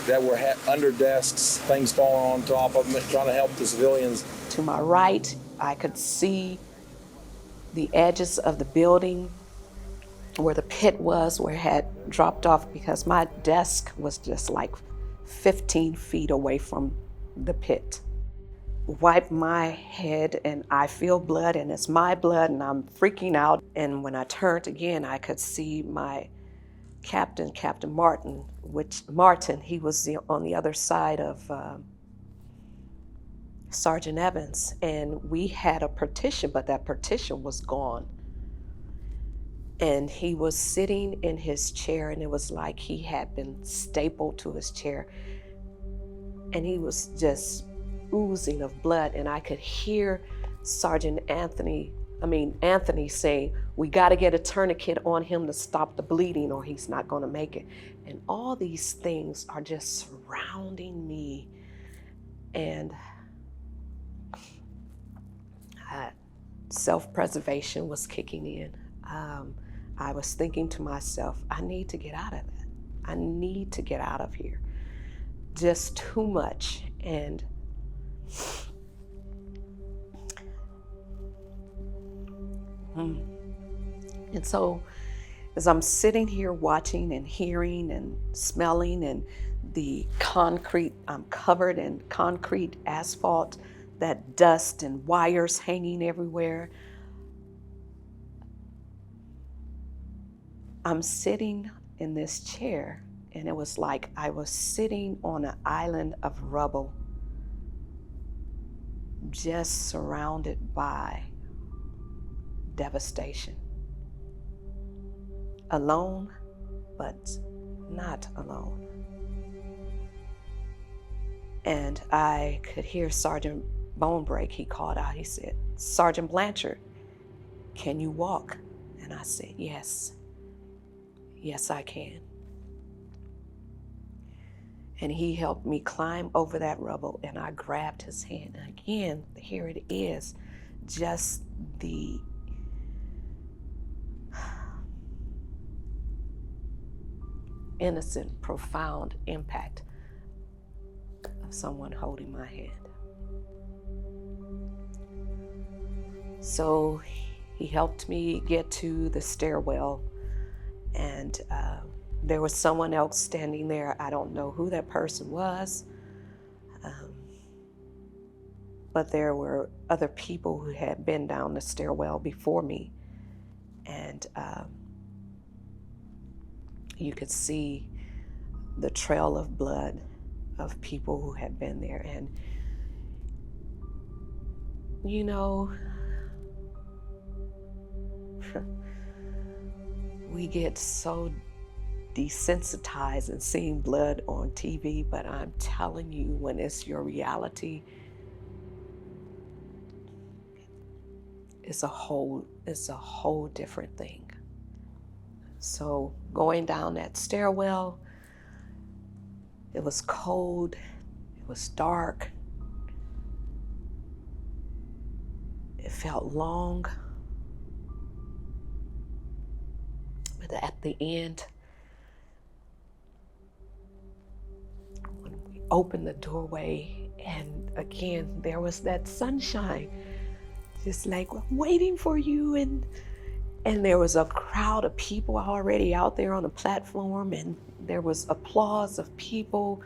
[SPEAKER 4] that were under desks, things falling on top of them, trying to help the civilians.
[SPEAKER 1] To my right, I could see the edges of the building where the pit was, where it had dropped off, because my desk was just like 15 feet away from the pit. Wipe my head and I feel blood, and it's my blood, and I'm freaking out. And when I turned again, I could see my Captain Martin, he was on the other side of Sergeant Evans, and we had a partition, but that partition was gone. And he was sitting in his chair, and it was like he had been stapled to his chair, and he was just oozing of blood. And I could hear Sergeant Anthony saying, we got to get a tourniquet on him to stop the bleeding or he's not going to make it. And all these things are just surrounding me. And self-preservation was kicking in. I was thinking to myself, I need to get out of that. I need to get out of here. Just too much. And so as I'm sitting here watching and hearing and smelling, and the concrete, I'm covered in concrete, asphalt, that dust and wires hanging everywhere. I'm sitting in this chair, and it was like I was sitting on an island of rubble, just surrounded by devastation. Alone, but not alone. And I could hear Sergeant bone break, he called out, he said, "Sergeant Blanchard, can you walk?" And I said, "Yes, yes I can." And he helped me climb over that rubble, and I grabbed his hand. And again, here it is, just the innocent, profound impact of someone holding my hand. So he helped me get to the stairwell, and there was someone else standing there. I don't know who that person was, but there were other people who had been down the stairwell before me, and you could see the trail of blood of people who had been there. And you know, we get so desensitized and seeing blood on TV, but I'm telling you, when it's your reality, it's a whole different thing. So going down that stairwell, it was cold, it was dark, it felt long, but at the end, when we opened the doorway, and again, there was that sunshine, just like, "I'm waiting for you," and there was a crowd of people already out there on the platform, and there was applause of people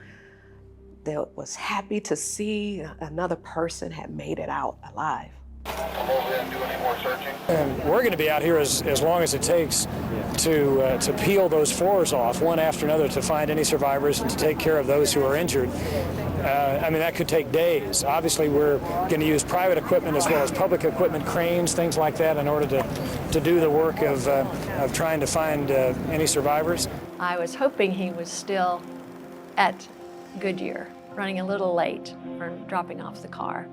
[SPEAKER 1] that was happy to see another person had made it out alive.
[SPEAKER 16] And we're going to be out here as long as it takes to peel those floors off one after another, to find any survivors and to take care of those who are injured. I mean, that could take days. Obviously, we're going to use private equipment as well as public equipment, cranes, things like that, in order to do the work of trying to find any survivors.
[SPEAKER 6] I was hoping he was still at Goodyear, running a little late for dropping off the car.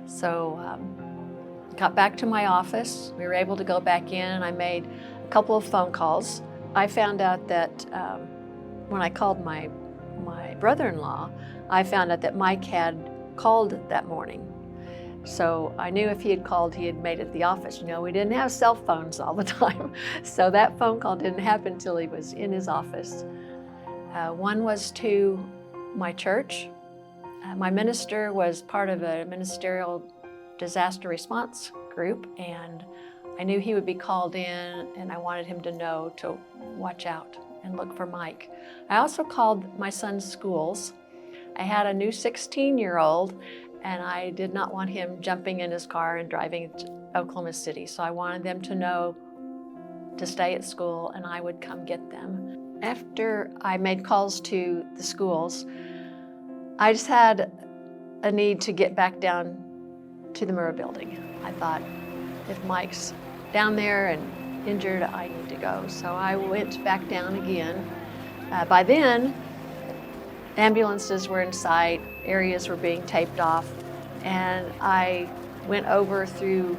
[SPEAKER 6] So got back to my office. We were able to go back in, and I made a couple of phone calls. I found out that when I called my brother-in-law, I found out that Mike had called that morning. So I knew if he had called, he had made it to the office. You know, we didn't have cell phones all the time. So that phone call didn't happen until he was in his office. One was to my church. My minister was part of a ministerial disaster response group, and I knew he would be called in, and I wanted him to know to watch out and look for Mike. I also called my son's schools. I had a new 16-year-old, and I did not want him jumping in his car and driving to Oklahoma City, so I wanted them to know to stay at school, and I would come get them. After I made calls to the schools, I just had a need to get back down to the Murrah Building. I thought, if Mike's down there and injured, I need to go. So I went back down again. By then, ambulances were in sight, areas were being taped off, and I went over through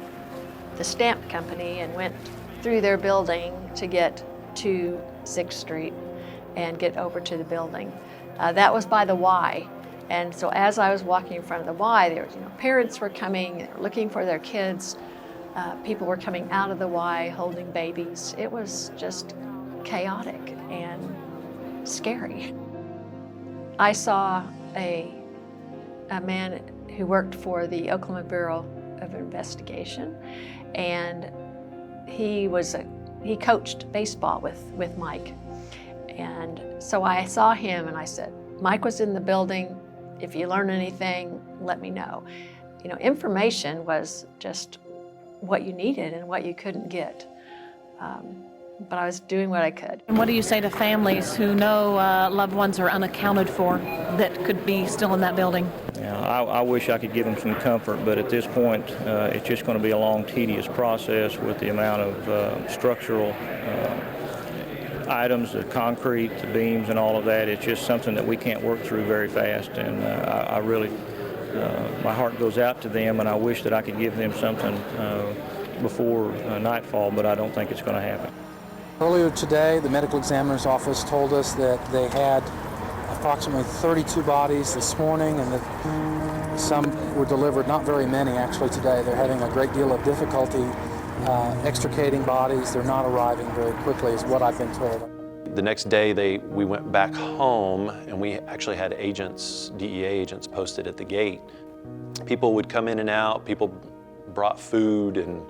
[SPEAKER 6] the stamp company and went through their building to get to 6th Street and get over to the building. That was by the Y. And so as I was walking in front of the Y, there was, parents were coming, they were looking for their kids. People were coming out of the Y holding babies. It was just chaotic and scary. I saw a man who worked for the Oklahoma Bureau of Investigation, and he coached baseball with Mike. And so I saw him and I said, "Mike was in the building. If you learn anything, let me know." Information was just what you needed and what you couldn't get. But I was doing what I could.
[SPEAKER 8] And what do you say to families who know loved ones are unaccounted for that could be still in that building?
[SPEAKER 11] Yeah, I wish I could give them some comfort, but at this point, it's just going to be a long, tedious process with the amount of structural items, the concrete, the beams, and all of that. It's just something that we can't work through very fast, and I really my heart goes out to them, and I wish that I could give them something before nightfall, but I don't think it's going to happen.
[SPEAKER 14] Earlier today, the medical examiner's office told us that they had approximately 32 bodies this morning, and that some were delivered, not very many actually today. They're having a great deal of difficulty extricating bodies. They're not arriving very quickly, is what I've been told.
[SPEAKER 17] The next day, we went back home, and we actually had agents, DEA agents, posted at the gate. People would come in and out. People brought food and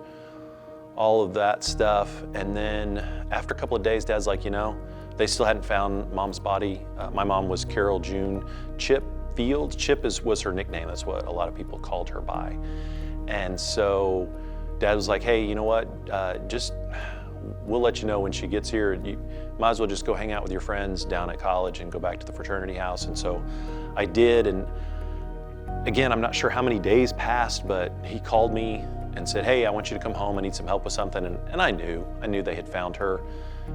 [SPEAKER 17] all of that stuff. And then after a couple of days, Dad's like, you know, they still hadn't found Mom's body. My mom was Carroll June Chip Fields. Chip was her nickname. That's what a lot of people called her by. And so Dad was like, hey, you know what? We'll let you know when she gets here. You might as well just go hang out with your friends down at college and go back to the fraternity house. And so I did. And again, I'm not sure how many days passed, but he called me and said, hey, I want you to come home. I need some help with something. And I knew they had found her.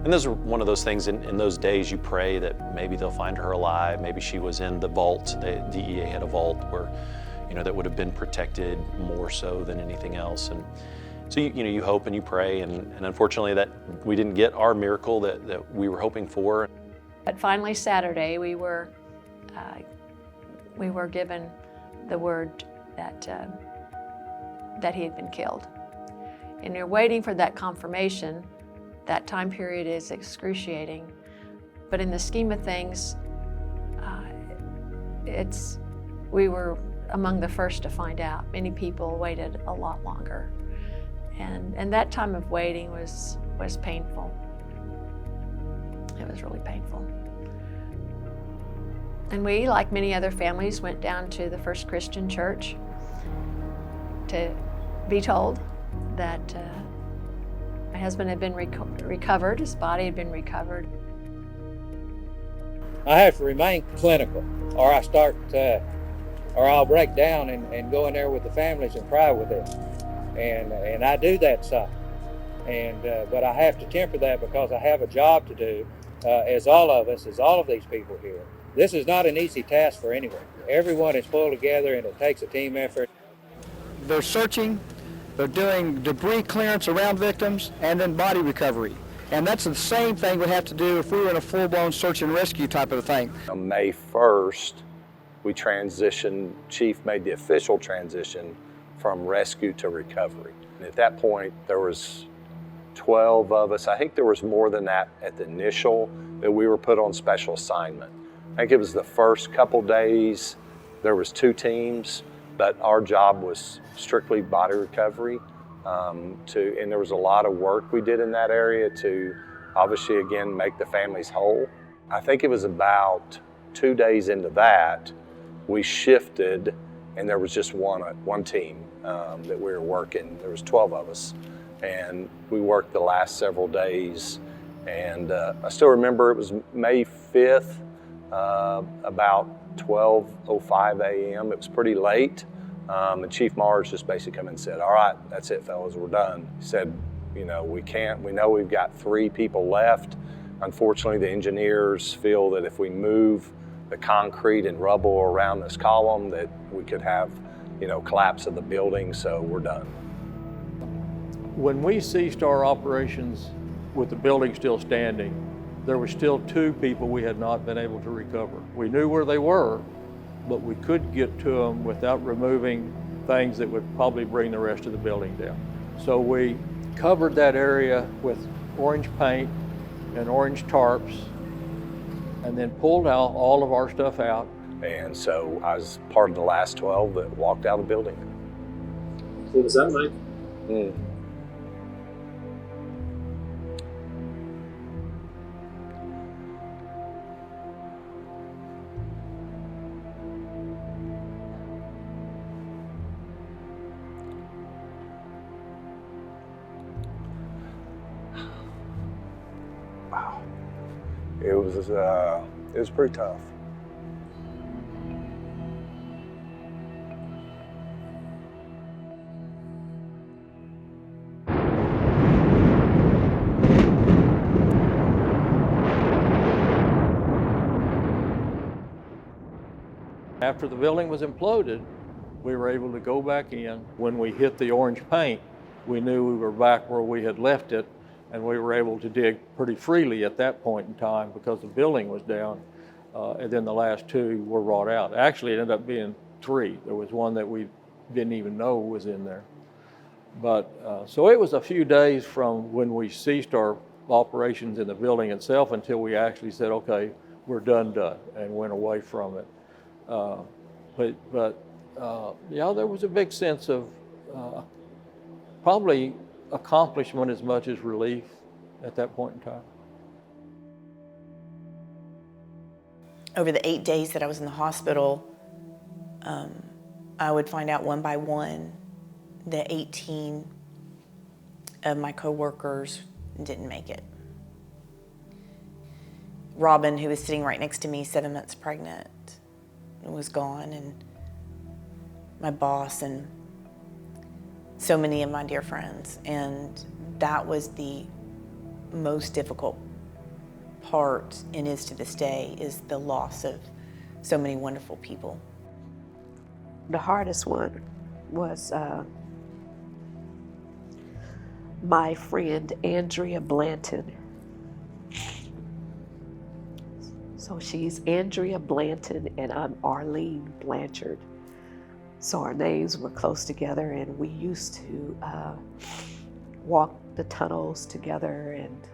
[SPEAKER 17] And those were one of those things in those days you pray that maybe they'll find her alive. Maybe she was in the vault. The DEA had a vault where, you know, that would have been protected more so than anything else. And so you hope and you pray, and unfortunately that we didn't get our miracle that we were hoping for.
[SPEAKER 6] But finally Saturday we were given the word that he had been killed. And you're waiting for that confirmation. That time period is excruciating, but in the scheme of things, we were among the first to find out. Many people waited a lot longer. And that time of waiting was painful. It was really painful. And we, like many other families, went down to the First Christian Church to be told that my husband had been recovered, his body had been recovered.
[SPEAKER 18] I have to remain clinical, or I'll break down and go in there with the families and cry with them. And I do that some. But I have to temper that because I have a job to do, as all of these people here. This is not an easy task for anyone. Everyone is pulled together and it takes a team effort.
[SPEAKER 19] They're searching, they're doing debris clearance around victims, and then body recovery. And that's the same thing we have to do if we were in a full-blown search and rescue type of a thing.
[SPEAKER 13] On May 1st, we transitioned, Chief made the official transition from rescue to recovery. And at that point, there was 12 of us. I think there was more than that at the initial, that we were put on special assignment. I think it was the first couple days, there was 2 teams, but our job was strictly body recovery. And there was a lot of work we did in that area to obviously, again, make the families whole. I think it was about 2 days into that, we shifted, and there was just one team that we were working. There was 12 of us, and we worked the last several days. And I still remember it was May 5th, about 12:05 a.m. It was pretty late, and Chief Mars just basically come and said, all right, that's it, fellas, we're done. He said, you know, we know we've got 3 people left. Unfortunately, the engineers feel that if we move the concrete and rubble around this column, that we could have, you know, collapse of the building, so we're done.
[SPEAKER 2] When we ceased our operations with the building still standing, there were still 2 people we had not been able to recover. We knew where they were, but we couldn't get to them without removing things that would probably bring the rest of the building down. So we covered that area with orange paint and orange tarps, and then pulled out all of our stuff out.
[SPEAKER 13] And so I was part of the last 12 that walked out of the building.
[SPEAKER 20] What was that like?
[SPEAKER 13] Wow. It was pretty tough.
[SPEAKER 2] After the building was imploded, we were able to go back in. When we hit the orange paint, we knew we were back where we had left it, and we were able to dig pretty freely at that point in time because the building was down, and then the last two were wrought out. Actually, it ended up being three. There was one that we didn't even know was in there. But so it was a few days from when we ceased our operations in the building itself until we actually said, okay, we're done, and went away from it. Yeah, there was a big sense of probably accomplishment as much as relief at that point in time.
[SPEAKER 5] Over the 8 days that I was in the hospital, I would find out one by one that 18 of my coworkers didn't make it. Robin, who was sitting right next to me, 7 months pregnant, was gone, and my boss and so many of my dear friends. And that was the most difficult part, and is to this day, is the loss of so many wonderful people.
[SPEAKER 1] The hardest one was my friend Andrea Blanton. So she's Andrea Blanton and I'm Arlene Blanchard. So our names were close together, and we used to walk the tunnels together, and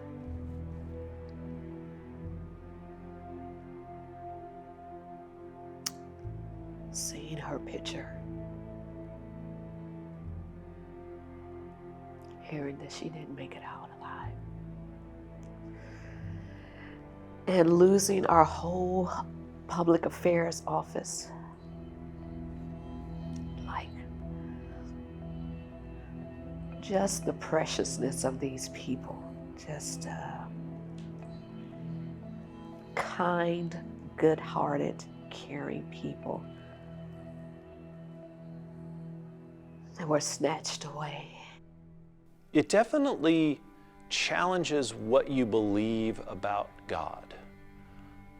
[SPEAKER 1] seeing her picture, hearing that she didn't make it out alive, and losing our whole public affairs office. Like, just the preciousness of these people, just kind, good-hearted, caring people that were snatched away.
[SPEAKER 17] It definitely challenges what you believe about God.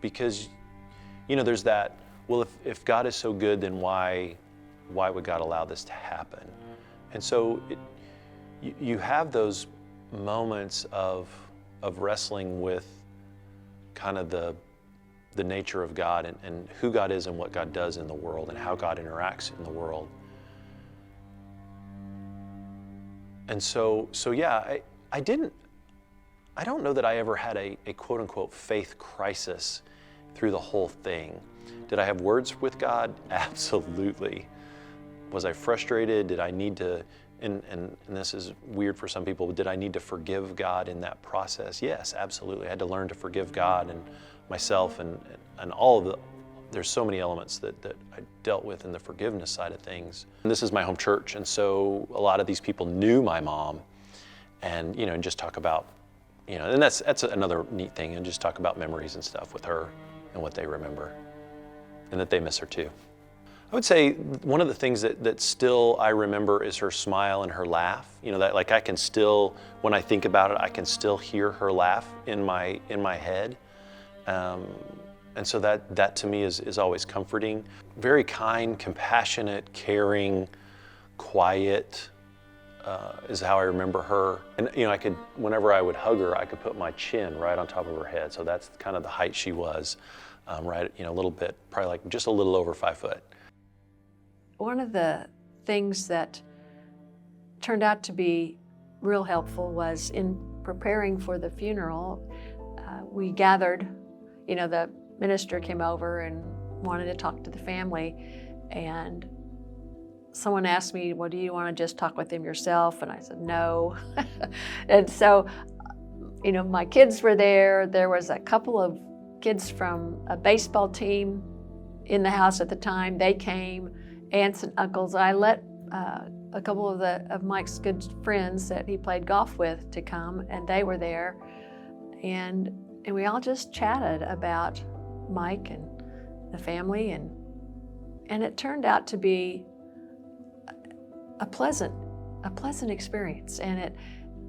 [SPEAKER 17] Because, you know, there's that, well, if God is so good, then why would God allow this to happen? And so you have those moments of wrestling with kind of the nature of God and who God is and what God does in the world and how God interacts in the world. And so yeah, I don't know that I ever had a quote unquote faith crisis through the whole thing. Did I have words with God? Absolutely. Was I frustrated? Did I need to, and this is weird for some people, but did I need to forgive God in that process? Yes, absolutely. I had to learn to forgive God and myself and all of there's so many elements that I dealt with in the forgiveness side of things. And this is my home church, and so a lot of these people knew my mom, and and just talk about, and that's another neat thing, and just talk about memories and stuff with her and what they remember, and that they miss her too. I would say one of the things that still I remember is her smile and her laugh. That like I can still, when I think about it, I can still hear her laugh in my head. And so that to me is always comforting. Very kind, compassionate, caring, quiet is how I remember her. And I could, whenever I would hug her, I could put my chin right on top of her head. So that's kind of the height she was, right, a little bit, probably like just a little over 5 foot.
[SPEAKER 6] One of the things that turned out to be real helpful was in preparing for the funeral, we gathered, the minister came over and wanted to talk to the family, and someone asked me, well, do you want to just talk with him yourself? And I said, no. And so, my kids were there. There was a couple of kids from a baseball team in the house at the time. They came, aunts and uncles. I let a couple of Mike's good friends that he played golf with to come, and they were there. And we all just chatted about Mike and the family, and it turned out to be a pleasant experience. And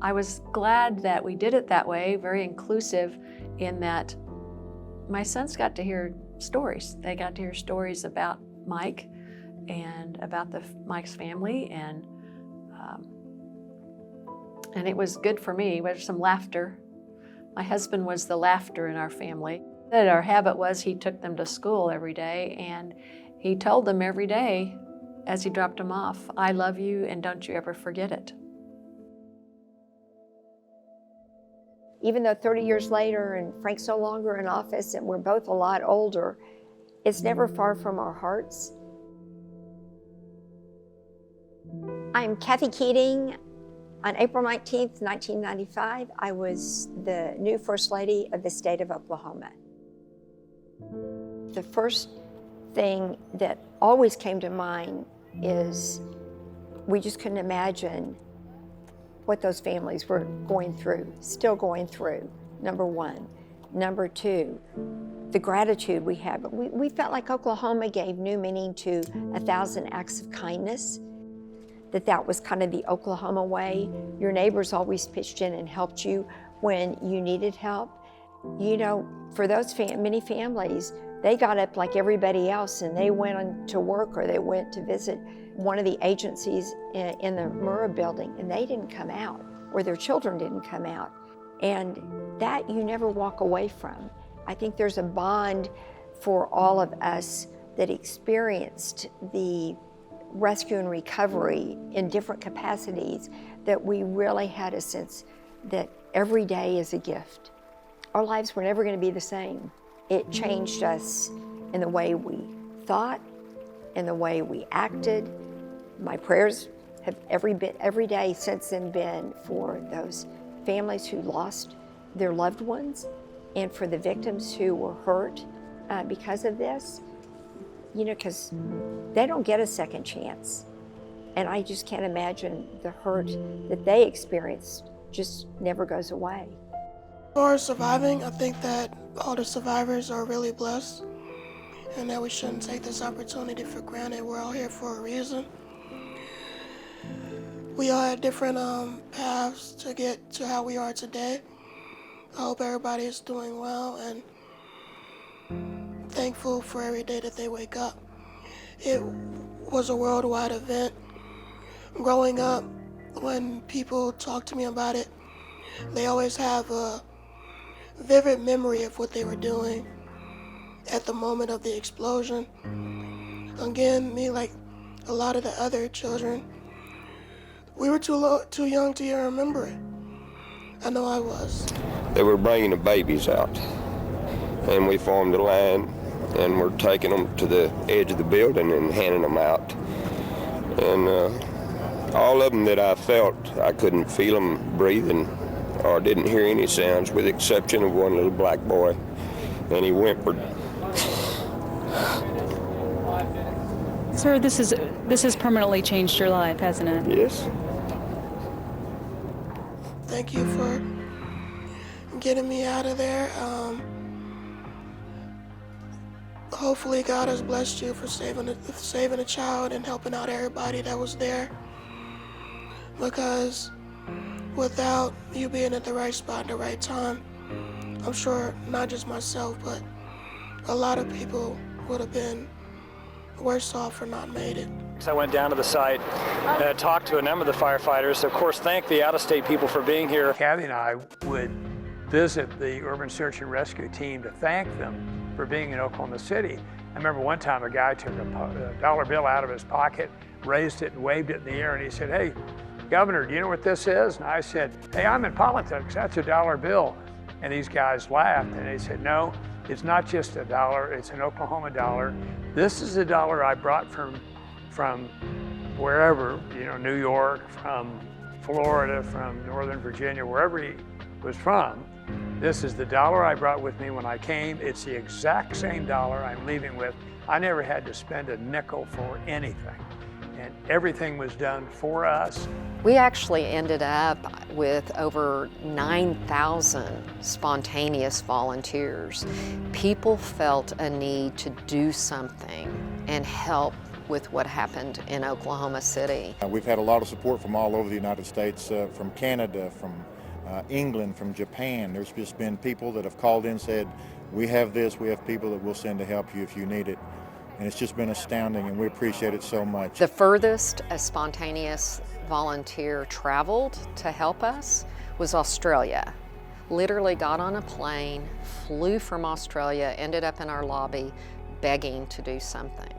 [SPEAKER 6] I was glad that we did it that way, very inclusive, in that my sons got to hear stories. They got to hear stories about Mike, and about Mike's family, and it was good for me. We had some laughter. My husband was the laughter in our family. Our habit was he took them to school every day, and he told them every day as he dropped them off, "I love you, and don't you ever forget it."
[SPEAKER 7] Even though 30 years later and Frank's no longer in office and we're both a lot older, it's never far from our hearts. I'm Kathy Keating. On April 19th, 1995, I was the new First Lady of the state of Oklahoma. The first thing that always came to mind is we just couldn't imagine what those families were going through, still going through, number one. Number two, the gratitude we have. We felt like Oklahoma gave new meaning to 1,000 acts of kindness, that was kind of the Oklahoma way. Your neighbors always pitched in and helped you when you needed help. You know, for those many families, they got up like everybody else and they went on to work or they went to visit one of the agencies in the Murrah Building, and they didn't come out, or their children didn't come out. And that you never walk away from. I think there's a bond for all of us that experienced the rescue and recovery in different capacities, that we really had a sense that every day is a gift. Our lives were never going to be the same. It changed us in the way we thought, in the way we acted. My prayers have every day since then been for those families who lost their loved ones and for the victims who were hurt because of this. You know, because they don't get a second chance. And I just can't imagine the hurt that they experienced just never goes away.
[SPEAKER 24] As far as surviving, I think that all the survivors are really blessed and that we shouldn't take this opportunity for granted. We're all here for a reason. We all had different paths to get to how we are today. I hope everybody is doing well and thankful for every day that they wake up. It was a worldwide event. Growing up, when people talk to me about it, they always have a vivid memory of what they were doing at the moment of the explosion. Again, me, like a lot of the other children, we were too young to even remember it. I know I was.
[SPEAKER 10] They were bringing the babies out, and we formed a line, and we're taking them to the edge of the building and handing them out. And all of them that I felt, I couldn't feel them breathing or didn't hear any sounds, with the exception of one little black boy, and he whimpered.
[SPEAKER 12] Sir, this has permanently changed your life, hasn't it?
[SPEAKER 10] Yes.
[SPEAKER 24] Thank you for getting me out of there. Hopefully God has blessed you for saving a child and helping out everybody that was there. Because without you being at the right spot at the right time, I'm sure not just myself, but a lot of people would have been worse off or not made it.
[SPEAKER 16] So I went down to the site, talked to a number of the firefighters, of course thanked the out-of-state people for being here. Kathy and I would visit the urban search and rescue team to thank them for being in Oklahoma City. I remember one time a guy took a dollar bill out of his pocket, raised it and waved it in the air, and he said, "Hey, Governor, do you know what this is?" And I said, "Hey, I'm in politics, that's a dollar bill." And these guys laughed and they said, "No, it's not just a dollar, it's an Oklahoma dollar. This is a dollar I brought from wherever, you know, New York, from Florida, from Northern Virginia, wherever he was from. This is the dollar I brought with me when I came. It's the exact same dollar I'm leaving with. I never had to spend a nickel for anything. And everything was done for us."
[SPEAKER 15] We actually ended up with over 9,000 spontaneous volunteers. People felt a need to do something and help with what happened in Oklahoma City.
[SPEAKER 21] We've had a lot of support from all over the United States, from Canada, from England, from Japan. There's just been people that have called in and said, "We have this, we have people that we'll send to help you if you need it." and it's just been astounding, and we appreciate it so much.
[SPEAKER 15] The furthest a spontaneous volunteer traveled to help us was Australia. Literally got on a plane, flew from Australia, ended up in our lobby begging to do something.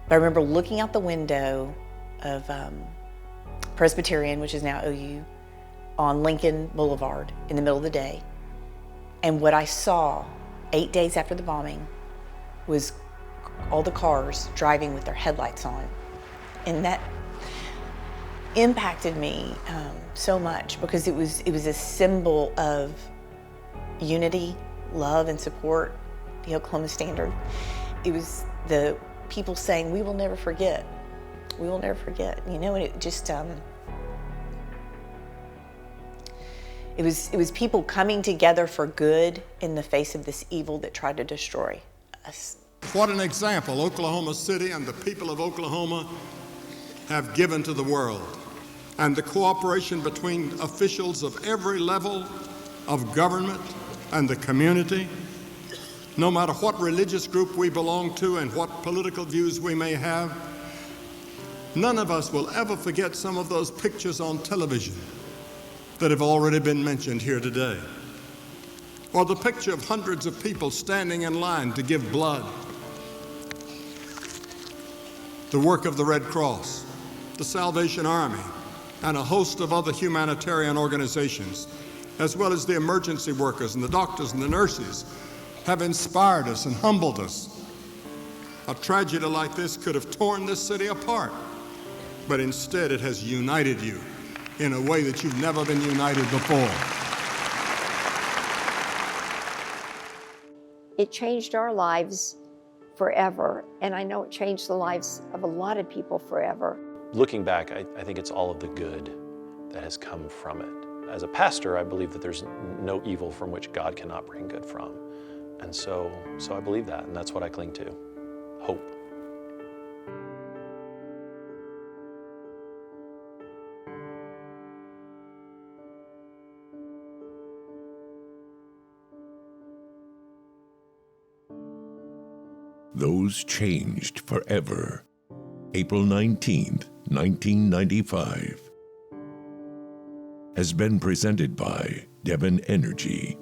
[SPEAKER 5] I remember looking out the window of Presbyterian, which is now OU, on Lincoln Boulevard in the middle of the day. And what I saw 8 days after the bombing was all the cars driving with their headlights on. And that impacted me so much, because it was a symbol of unity, love, and support, the Oklahoma Standard. It was the people saying, "We will never forget. We will never forget." You know, and it just it was people coming together for good in the face of this evil that tried to destroy us.
[SPEAKER 3] What an example Oklahoma City and the people of Oklahoma have given to the world. And the cooperation between officials of every level of government and the community, no matter what religious group we belong to and what political views we may have, none of us will ever forget some of those pictures on television that have already been mentioned here today. Or the picture of hundreds of people standing in line to give blood. The work of the Red Cross, the Salvation Army, and a host of other humanitarian organizations, as well as the emergency workers and the doctors and the nurses, have inspired us and humbled us. A tragedy like this could have torn this city apart, but instead it has united you in a way that you've never been united before.
[SPEAKER 7] It changed our lives forever, and I know it changed the lives of a lot of people forever.
[SPEAKER 17] Looking back, I think it's all of the good that has come from it. As a pastor, I believe that there's no evil from which God cannot bring good from. And so I believe that, and that's what I cling to, hope.
[SPEAKER 9] Those changed forever. April 19th, 1995. Has been presented by Devon Energy.